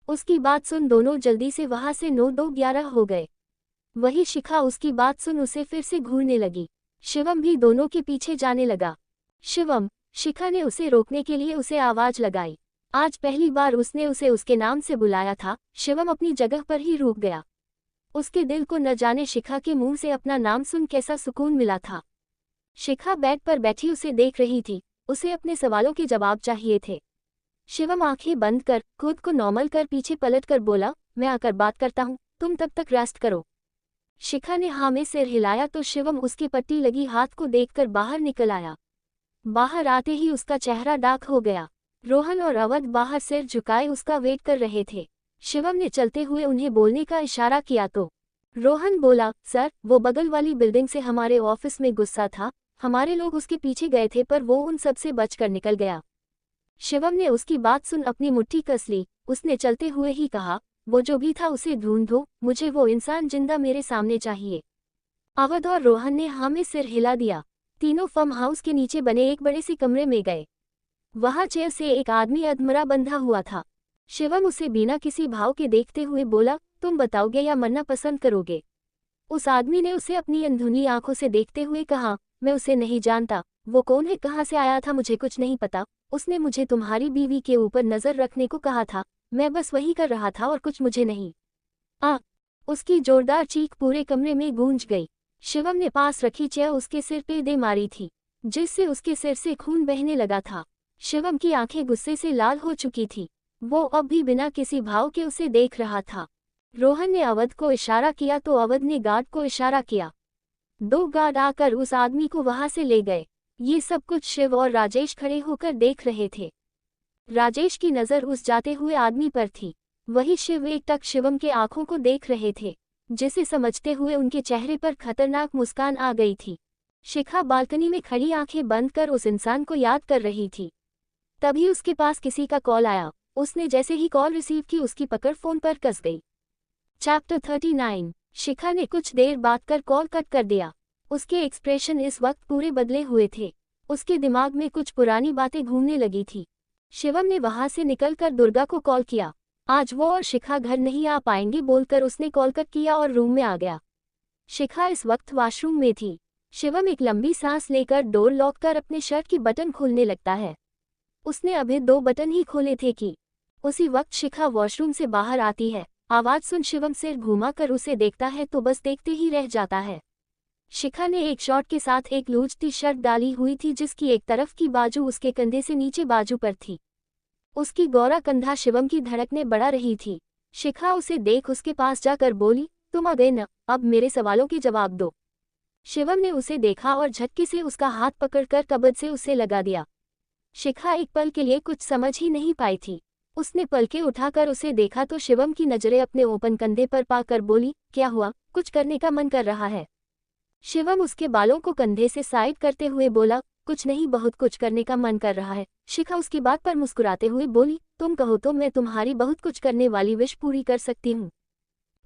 उसकी बात सुन दोनों जल्दी से वहां से 9-2-11 हो गए। वही शिखा उसकी बात सुन उसे फिर से घूरने लगी। शिवम भी दोनों के पीछे जाने लगा। शिवम, शिखा ने उसे रोकने के लिए उसे आवाज लगाई। आज पहली बार उसने उसे उसके नाम से बुलाया था। शिवम अपनी जगह पर ही रुक गया। उसके दिल को न जाने शिखा के मुंह से अपना नाम सुन कैसा सुकून मिला था। शिखा बेड पर बैठी उसे देख रही थी, उसे अपने सवालों के जवाब चाहिए थे। शिवम आंखें बंद कर खुद को नॉर्मल कर पीछे पलट कर बोला, मैं आकर बात करता हूँ, तुम तब तक रेस्ट करो। शिखा ने हाँ में सिर हिलाया तो शिवम उसकी पट्टी लगी हाथ को देखकर बाहर निकल आया। बाहर आते ही उसका चेहरा डार्क हो गया। रोहन और अवध बाहर सिर झुकाए उसका वेट कर रहे थे। शिवम ने चलते हुए उन्हें बोलने का इशारा किया तो रोहन बोला, सर, वो बगल वाली बिल्डिंग से हमारे ऑफिस में गुस्सा था, हमारे लोग उसके पीछे गए थे पर वो उन सब से बचकर निकल गया। शिवम ने उसकी बात सुन अपनी मुट्ठी कस ली। उसने चलते हुए ही कहा, वो जो भी था उसे ढूंढो, मुझे वो इंसान जिंदा मेरे सामने चाहिए। अवध और रोहन ने हाँ में सिर हिला दिया। तीनों फार्म हाउस के नीचे बने एक बड़े से कमरे में गए। वहां चेयर से एक आदमी अधमरा बंधा हुआ था। शिवम उसे बिना किसी भाव के देखते हुए बोला, तुम बताओगे या मरना पसंद करोगे? उस आदमी ने उसे अपनी अंधुनी आंखों से देखते हुए कहा, मैं उसे नहीं जानता, वो कौन है, कहाँ से आया था, मुझे कुछ नहीं पता। उसने मुझे तुम्हारी बीवी के ऊपर नजर रखने को कहा था, मैं बस वही कर रहा था और कुछ मुझे नहीं। उसकी जोरदार चीख पूरे कमरे में गूंज गई। शिवम ने पास रखी चेयर उसके सिर पे दे मारी थी, जिससे उसके सिर से खून बहने लगा था। शिवम की आंखें गुस्से से लाल हो चुकी थी। वो अब भी बिना किसी भाव के उसे देख रहा था। रोहन ने अवध को इशारा किया तो अवध ने गार्ड को इशारा किया। 2 गार्ड आकर उस आदमी को वहां से ले गए। ये सब कुछ शिव और राजेश खड़े होकर देख रहे थे। राजेश की नज़र उस जाते हुए आदमी पर थी। वही शिव एकटक शिवम के आंखों को देख रहे थे, जिसे समझते हुए उनके चेहरे पर खतरनाक मुस्कान आ गई थी। शिखा बालकनी में खड़ी आंखें बंद कर उस इंसान को याद कर रही थी। तभी उसके पास किसी का कॉल आया। उसने जैसे ही कॉल रिसीव की उसकी पकड़ फोन पर कस गई। चैप्टर 39। शिखा ने कुछ देर बाद कर कॉल कट कर दिया। उसके एक्सप्रेशन इस वक्त पूरे बदले हुए थे। उसके दिमाग में कुछ पुरानी बातें घूमने लगी थी। शिवम ने वहां से निकलकर दुर्गा को कॉल किया। आज वो और शिखा घर नहीं आ पाएंगे बोलकर उसने कॉल कट किया और रूम में आ गया। शिखा इस वक्त वॉशरूम में थी। शिवम एक लंबी सांस लेकर डोर लॉक कर अपने शर्ट की बटन खोलने लगता है। उसने अभी 2 बटन ही खोले थे कि उसी वक्त शिखा वॉशरूम से बाहर आती है। आवाज सुन शिवम सिर घुमाकर उसे देखता है तो बस देखते ही रह जाता है। शिखा ने एक शॉर्ट के साथ एक लूज टी शर्ट डाली हुई थी जिसकी एक तरफ की बाजू उसके कंधे से नीचे बाजू पर थी। उसकी गौरा कंधा शिवम की धड़कने बढ़ा रही थी। शिखा उसे देख उसके पास जाकर बोली, तुम आ गए न, अब मेरे सवालों के जवाब दो। शिवम ने उसे देखा और झटके से उसका हाथ पकड़कर कबज से उसे लगा दिया। शिखा एक पल के लिए कुछ समझ ही नहीं पाई थी। उसने पलके उठाकर उसे देखा तो शिवम की नजरें अपने ओपन कंधे पर पाकर बोली, क्या हुआ, कुछ करने का मन कर रहा है? शिवम उसके बालों को कंधे से साइड करते हुए बोला, कुछ नहीं, बहुत कुछ करने का मन कर रहा है। शिखा उसकी बात पर मुस्कुराते हुए बोली, तुम कहो तो मैं तुम्हारी बहुत कुछ करने वाली विश पूरी कर सकती हूँ।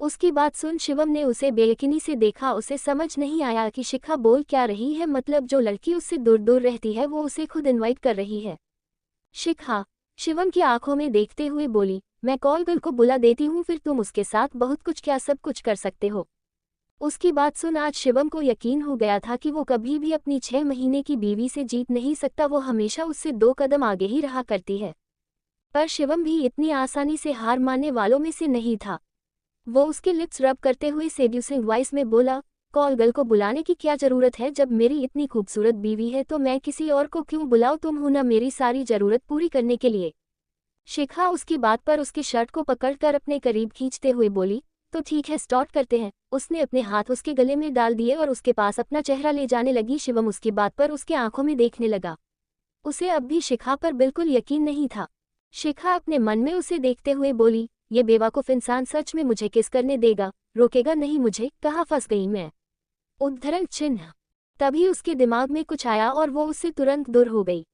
उसकी बात सुन शिवम ने उसे बेयकीनी से देखा। उसे समझ नहीं आया कि शिखा बोल क्या रही है। मतलब जो लड़की उससे दूर दूर रहती है वो उसे खुद इनवाइट कर रही है। शिखा शिवम की आंखों में देखते हुए बोली, मैं कॉल गर्ल को बुला देती हूँ, फिर तुम उसके साथ बहुत कुछ क्या सब कुछ कर सकते हो। उसकी बात सुन आज शिवम को यकीन हो गया था कि वो कभी भी अपनी 6 महीने की बीवी से जीत नहीं सकता। वो हमेशा उससे 2 कदम आगे ही रहा करती है। पर शिवम भी इतनी आसानी से हार मानने वालों में से नहीं था। वो उसके लिप्स रब करते हुए सेड्यूसिंग वॉइस में बोला, कॉल गर्ल को बुलाने की क्या जरूरत है? जब मेरी इतनी खूबसूरत बीवी है तो मैं किसी और को क्यों बुलाऊं? तुम हो ना मेरी सारी जरूरत पूरी करने के लिए। शिखा उसकी बात पर उसके शर्ट को पकड़कर अपने करीब खींचते हुए बोली, तो ठीक है, स्टार्ट करते हैं। उसने अपने हाथ उसके गले में डाल दिए और उसके पास अपना चेहरा ले जाने लगी। शिवम उसकी बात पर उसके आंखों में देखने लगा। उसे अब भी शिखा पर बिल्कुल यकीन नहीं था। शिखा अपने मन में उसे देखते हुए बोली, ये बेवकूफ इंसान सच में मुझे किस करने देगा? रोकेगा नहीं मुझे? कहाँ फंस गई मैं? उद्धरण चिन्ह। तभी उसके दिमाग में कुछ आया और वो उससे तुरंत दूर हो गई।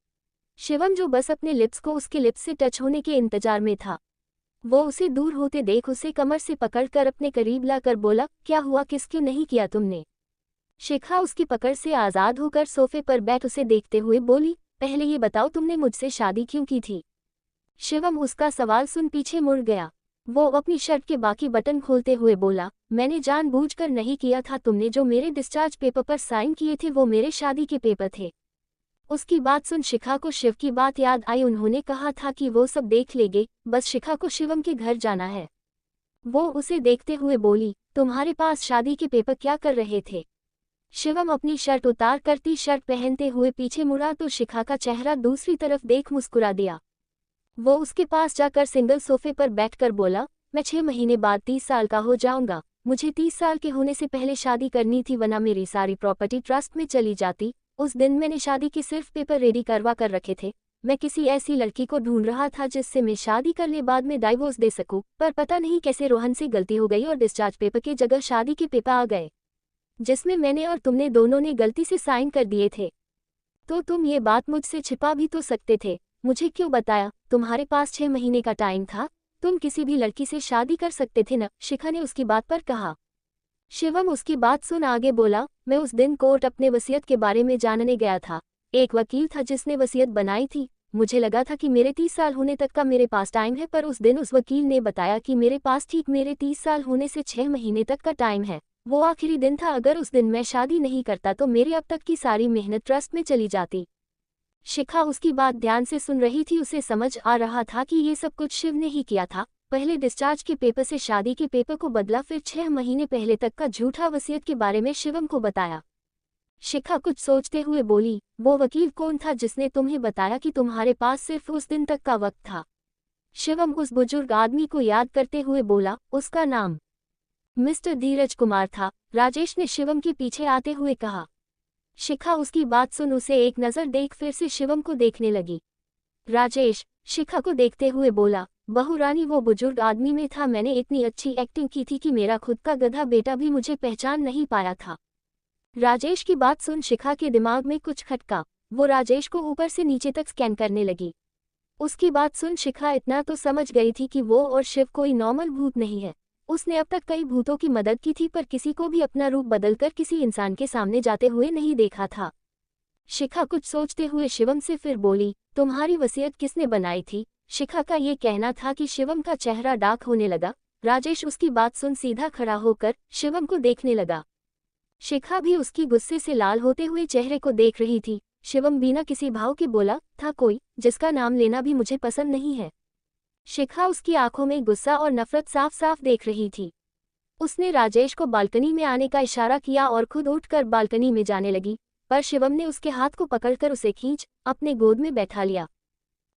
शिवम जो बस अपने लिप्स को उसके लिप्स से टच होने के इंतजार में था, वो उसे दूर होते देख उसे कमर से पकड़कर अपने करीब लाकर बोला, क्या हुआ, किस क्यों नहीं किया तुमने? शिखा उसकी पकड़ से आज़ाद होकर सोफे पर बैठ उसे देखते हुए बोली, पहले ये बताओ तुमने मुझसे शादी क्यों की थी? शिवम उसका सवाल सुन पीछे मुड़ गया। वो अपनी शर्ट के बाकी बटन खोलते हुए बोला, मैंने जानबूझकर नहीं किया था। तुमने जो मेरे डिस्चार्ज पेपर पर साइन किए थे वो मेरे शादी के पेपर थे। उसकी बात सुन शिखा को शिव की बात याद आई। उन्होंने कहा था कि वो सब देख लेंगे, बस शिखा को शिवम के घर जाना है। वो उसे देखते हुए बोली, तुम्हारे पास शादी के पेपर क्या कर रहे थे? शिवम अपनी शर्ट उतार कर टी शर्ट पहनते हुए पीछे मुड़ा तो शिखा का चेहरा दूसरी तरफ देख मुस्कुरा दिया। वो उसके पास जाकर सिंगल सोफे पर बैठकर बोला, मैं 6 महीने बाद 30 साल का हो जाऊंगा। मुझे 30 साल के होने से पहले शादी करनी थी, वरना मेरी सारी प्रॉपर्टी ट्रस्ट में चली जाती। उस दिन मैंने शादी के सिर्फ पेपर रेडी करवा कर रखे थे। मैं किसी ऐसी लड़की को ढूंढ रहा था जिससे मैं शादी करने बाद में डाइवोर्स दे सकूं, पर पता नहीं कैसे रोहन से गलती हो गई और डिस्चार्ज पेपर की जगह शादी के पेपर आ गए, जिसमें मैंने और तुमने दोनों ने गलती से साइन कर दिए थे। तो तुम ये बात मुझसे छिपा भी तो सकते थे, मुझे क्यों बताया? तुम्हारे पास 6 महीने का टाइम था, तुम किसी भी लड़की से शादी कर सकते थे न? शिखा ने उसकी बात पर कहा। शिवम उसकी बात सुन आगे बोला, मैं उस दिन कोर्ट अपने वसीयत के बारे में जानने गया था। एक वकील था जिसने वसीयत बनाई थी। मुझे लगा था कि मेरे 30 साल होने तक का मेरे पास टाइम है, पर उस दिन उस वकील ने बताया कि मेरे पास ठीक मेरे 30 साल होने से 6 महीने तक का टाइम है। वो आखिरी दिन था, अगर उस दिन मैं शादी नहीं करता तो मेरी अब तक की सारी मेहनत ट्रस्ट में चली जाती। शिखा उसकी बात ध्यान से सुन रही थी। उसे समझ आ रहा था कि ये सब कुछ शिव ने ही किया था। पहले डिस्चार्ज के पेपर से शादी के पेपर को बदला, फिर 6 महीने पहले तक का झूठा वसीयत के बारे में शिवम को बताया। शिखा कुछ सोचते हुए बोली, वो वकील कौन था जिसने तुम्हें बताया कि तुम्हारे पास सिर्फ उस दिन तक का वक्त था? शिवम उस बुजुर्ग आदमी को याद करते हुए बोला, उसका नाम मिस्टर धीरज कुमार था। राजेश ने शिवम के पीछे आते हुए कहा। शिखा उसकी बात सुन उसे एक नज़र देख फिर से शिवम को देखने लगी। राजेश शिखा को देखते हुए बोला, बहू रानी वो बुजुर्ग आदमी में था। मैंने इतनी अच्छी एक्टिंग की थी कि मेरा खुद का गधा बेटा भी मुझे पहचान नहीं पाया था। राजेश की बात सुन शिखा के दिमाग में कुछ खटका। वो राजेश को ऊपर से नीचे तक स्कैन करने लगी। उसकी बात सुन शिखा इतना तो समझ गई थी कि वो और शिव कोई नॉर्मल भूत नहीं है। उसने अब तक कई भूतों की मदद की थी पर किसी को भी अपना रूप बदलकर किसी इंसान के सामने जाते हुए नहीं देखा था। शिखा कुछ सोचते हुए शिवम से फिर बोली, तुम्हारी वसीयत किसने बनाई थी? शिखा का ये कहना था कि शिवम का चेहरा डार्क होने लगा। राजेश उसकी बात सुन सीधा खड़ा होकर शिवम को देखने लगा। शिखा भी उसकी गुस्से से लाल होते हुए चेहरे को देख रही थी। शिवम बिना किसी भाव के बोला, था कोई जिसका नाम लेना भी मुझे पसंद नहीं है। शिखा उसकी आंखों में गुस्सा और नफरत साफ साफ देख रही थी। उसने राजेश को बालकनी में आने का इशारा किया और खुद उठकर बालकनी में जाने लगी, पर शिवम ने उसके हाथ को पकड़कर उसे खींच अपने गोद में बैठा लिया।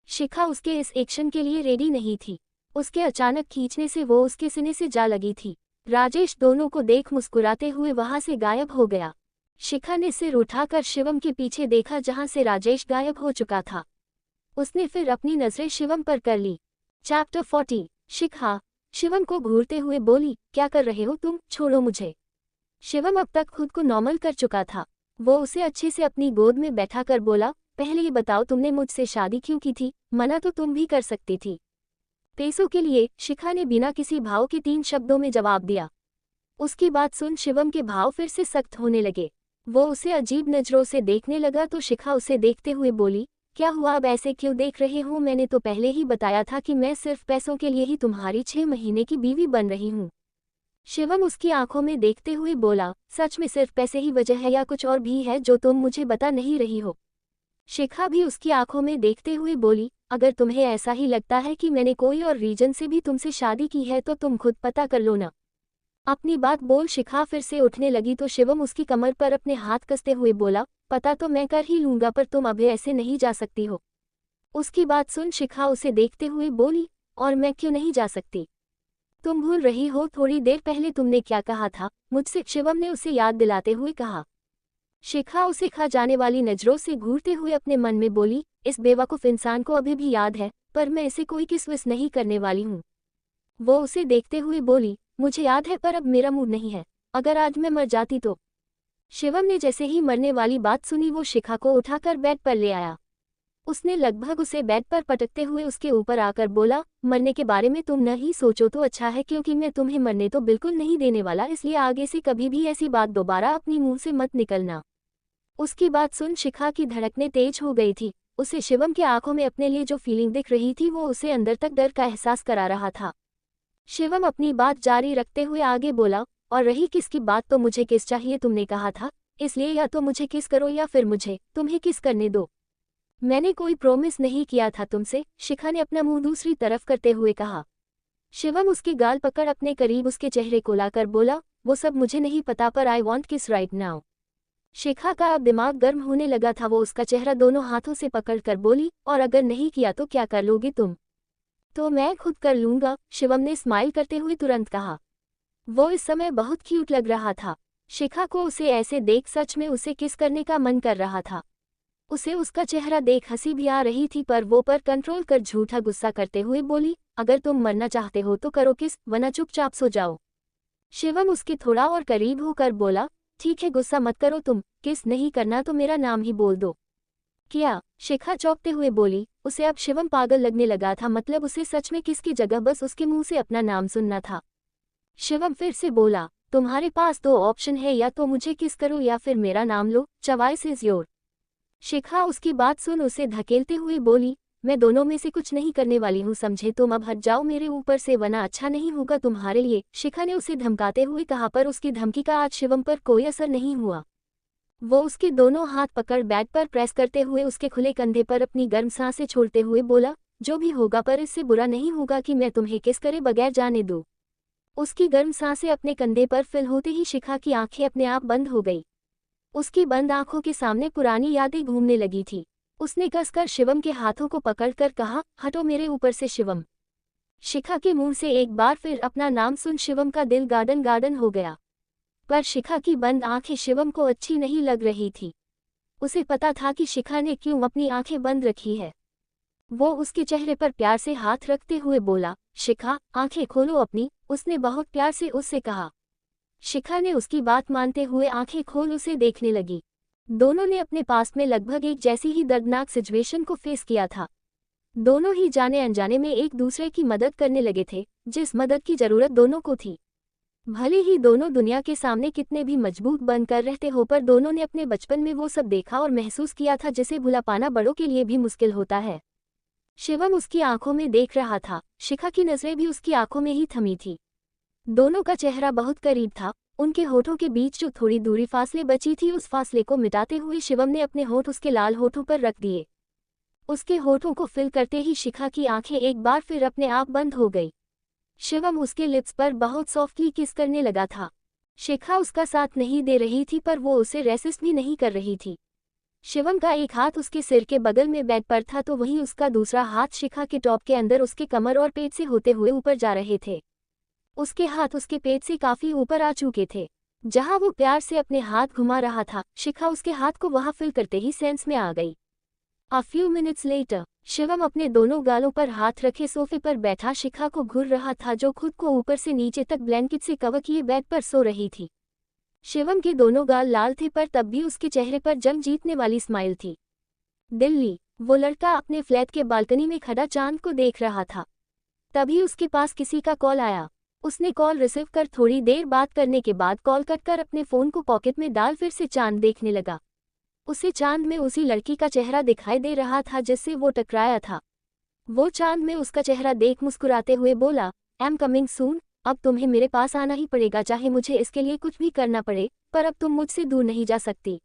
शिखा उसके इस एक्शन के लिए रेडी नहीं थी। उसके अचानक खींचने से वो उसके सीने से जा लगी थी। राजेश दोनों को देख मुस्कुराते हुए वहां से गायब हो गया। शिखा ने सिर उठाकर शिवम के पीछे देखा जहां से राजेश गायब हो चुका था। उसने फिर अपनी नजरें शिवम पर कर ली। चैप्टर 40। शिखा शिवम को घूरते हुए बोली, क्या कर रहे हो तुम? छोड़ो मुझे। शिवम अब तक खुद को नॉर्मल कर चुका था। वो उसे अच्छे से अपनी गोद में बैठाकर बोला, पहले ये बताओ तुमने मुझसे शादी क्यों की थी? मना तो तुम भी कर सकती थी। पैसों के लिए, शिखा ने बिना किसी भाव के 3 शब्दों में जवाब दिया। उसकी बात सुन शिवम के भाव फिर से सख्त होने लगे। वो उसे अजीब नजरों से देखने लगा तो शिखा उसे देखते हुए बोली, क्या हुआ अब ऐसे क्यों देख रहे हो? मैंने तो पहले ही बताया था कि मैं सिर्फ पैसों के लिए ही तुम्हारी 6 महीने की बीवी बन रही हूँ। शिवम उसकी आंखों में देखते हुए बोला, सच में सिर्फ पैसे ही वजह है या कुछ और भी है जो तुम मुझे बता नहीं रही हो? शिखा भी उसकी आंखों में देखते हुए बोली, अगर तुम्हें ऐसा ही लगता है कि मैंने कोई और रीजन से भी तुमसे शादी की है तो तुम खुद पता कर लो ना। अपनी बात बोल शिखा फिर से उठने लगी तो शिवम उसकी कमर पर अपने हाथ कसते हुए बोला, पता तो मैं कर ही लूंगा पर तुम अभी ऐसे नहीं जा सकती हो। उसकी बात सुन शिखा उसे देखते हुए बोली, और मैं क्यों नहीं जा सकती? तुम भूल रही हो थोड़ी देर पहले तुमने क्या कहा था मुझसे? शिवम ने उसे याद दिलाते हुए कहा। शिखा उसे खा जाने वाली नजरों से घूरते हुए अपने मन में बोली, इस बेवकूफ इंसान को अभी भी याद है, पर मैं इसे कोई किसविस नहीं करने वाली हूँ। वो उसे देखते हुए बोली, मुझे याद है पर अब मेरा मूड नहीं है। अगर आज मैं मर जाती तो? शिवम ने जैसे ही मरने वाली बात सुनी वो शिखा को उठाकर बेड पर ले आया। उसने लगभग उसे बेड पर पटकते हुए उसके ऊपर आकर बोला, मरने के बारे में तुम न ही सोचो तो अच्छा है क्योंकि मैं तुम्हें मरने तो बिल्कुल नहीं देने वाला, इसलिए आगे से कभी भी ऐसी बात दोबारा अपनी मुंह से मत निकलना। उसकी बात सुन शिखा की धड़कनें तेज हो गई थी। उसे शिवम की आंखों में अपने लिए जो फीलिंग दिख रही थी वो उसे अंदर तक डर का एहसास करा रहा था। शिवम अपनी बात जारी रखते हुए आगे बोला, और रही किस की बात तो मुझे किस चाहिए तुमने कहा था, इसलिए या तो मुझे किस करो या फिर मुझे तुम्हें किस करने दो। मैंने कोई प्रॉमिस नहीं किया था तुमसे, शिखा ने अपना मुंह दूसरी तरफ करते हुए कहा। शिवम उसकी गाल पकड़ अपने करीब उसके चेहरे को लाकर बोला, वो सब मुझे नहीं पता पर आई वॉन्ट किस राइट नाउ। शिखा का अब दिमाग गर्म होने लगा था। वो उसका चेहरा दोनों हाथों से पकड़कर बोली, और अगर नहीं किया तो क्या कर लोगे तुम? तो मैं खुद कर लूंगा, शिवम ने स्माइल करते हुए तुरंत कहा। वो इस समय बहुत क्यूट लग रहा था। शिखा को उसे ऐसे देख सच में उसे किस करने का मन कर रहा था। उसे उसका चेहरा देख हंसी भी आ रही थी पर वो पर कंट्रोल कर झूठा गुस्सा करते हुए बोली, अगर तुम मरना चाहते हो तो करो किस, वरना चुपचाप सो जाओ। शिवम उसके थोड़ा और करीब होकर बोला, ठीक है गुस्सा मत करो तुम, किस नहीं करना तो मेरा नाम ही बोल दो। क्या? शिखा चौंकते हुए बोली। उसे अब शिवम पागल लगने लगा था, मतलब उसे सच में किसकी जगह बस उसके मुंह से अपना नाम सुनना था। शिवम फिर से बोला, तुम्हारे पास 2 ऑप्शन है, या तो मुझे किस करो या फिर मेरा नाम लो, चॉइस इज योर। शिखा उसकी बात सुन उसे धकेलते हुए बोली, मैं दोनों में से कुछ नहीं करने वाली हूँ समझे, तुम अब हट जाओ मेरे ऊपर से वरना अच्छा नहीं होगा तुम्हारे लिए। शिखा ने उसे धमकाते हुए कहा पर उसकी धमकी का आज शिवम पर कोई असर नहीं हुआ। वो उसके दोनों हाथ पकड़ बेड पर प्रेस करते हुए उसके खुले कंधे पर अपनी गर्म सांसें छोड़ते हुए बोला, जो भी होगा पर इससे बुरा नहीं होगा कि मैं तुम्हें किस करे बगैर जाने दूं। उसकी गर्म सांसें अपने कंधे पर फिल होते ही शिखा की आंखें अपने आप बंद हो गई। उसकी बंद आंखों के सामने पुरानी यादें घूमने लगी थी। उसने कसकर शिवम के हाथों को पकड़कर कहा, हटो मेरे ऊपर से शिवम। शिखा के मुंह से एक बार फिर अपना नाम सुन शिवम का दिल गार्डन गार्डन हो गया। पर शिखा की बंद आंखें शिवम को अच्छी नहीं लग रही थी। उसे पता था कि शिखा ने क्यों अपनी आंखें बंद रखी है। वो उसके चेहरे पर प्यार से हाथ रखते हुए बोला, शिखा आंखें खोलो अपनी, उसने बहुत प्यार से उससे कहा। शिखा ने उसकी बात मानते हुए आंखें खोल उसे देखने लगी। दोनों ने अपने पास में लगभग एक जैसी ही दर्दनाक सिचुएशन को फेस किया था। दोनों ही जाने अनजाने में एक दूसरे की मदद करने लगे थे, जिस मदद की जरूरत दोनों को थी। भले ही दोनों दुनिया के सामने कितने भी मजबूत बनकर रहते हो, पर दोनों ने अपने बचपन में वो सब देखा और महसूस किया था जिसे भुला पाना बड़ों के लिए भी मुश्किल होता है। शिवम उसकी आंखों में देख रहा था, शिखा की नजरें भी उसकी आंखों में ही थमी थी। दोनों का चेहरा बहुत करीब था, उनके होठों के बीच जो थोड़ी दूरी फासले बची थी उस फासले को मिटाते हुए शिवम ने अपने होठ उसके लाल होठों पर रख दिए। उसके होठों को फिल करते ही शिखा की आंखें एक बार फिर अपने आप बंद हो गई। शिवम उसके लिप्स पर बहुत सॉफ्टली किस करने लगा था। शिखा उसका साथ नहीं दे रही थी, पर वो उसे रेसिस्ट भी नहीं कर रही थी। शिवम का एक हाथ उसके सिर के बगल में बेड पर था, तो वहीं उसका दूसरा हाथ शिखा के टॉप के अंदर उसके कमर और पेट से होते हुए ऊपर जा रहे थे। उसके हाथ उसके पेट से काफी ऊपर आ चुके थे। जहां वो प्यार से अपने हाथ घुमा रहा था, शिखा उसके हाथ को वहां फिल करते ही सेंस में आ गई। A few minutes later, Shivam अपने दोनों गालों पर हाथ रखे सोफे पर बैठा शिखा को घूर रहा था, जो खुद को ऊपर से नीचे तक ब्लैंकेट से कवर किए बेड पर सो रही थी। शिवम के दोनों गाल लाल थे, पर तब भी उसके चेहरे पर जंग जीतने वाली स्माइल थी। दिल्ली, वो लड़का अपने फ्लैट के बालकनी में खड़ा चांद को देख रहा था। तभी उसके पास किसी का कॉल आया। उसने कॉल रिसीव कर थोड़ी देर बात करने के बाद कॉल कट कर अपने फ़ोन को पॉकेट में डाल फिर से चांद देखने लगा। उसे चांद में उसी लड़की का चेहरा दिखाई दे रहा था जिससे वो टकराया था। वो चांद में उसका चेहरा देख मुस्कुराते हुए बोला, आई एम कमिंग सून, अब तुम्हें मेरे पास आना ही पड़ेगा, चाहे मुझे इसके लिए कुछ भी करना पड़े, पर अब तुम मुझसे दूर नहीं जा सकती।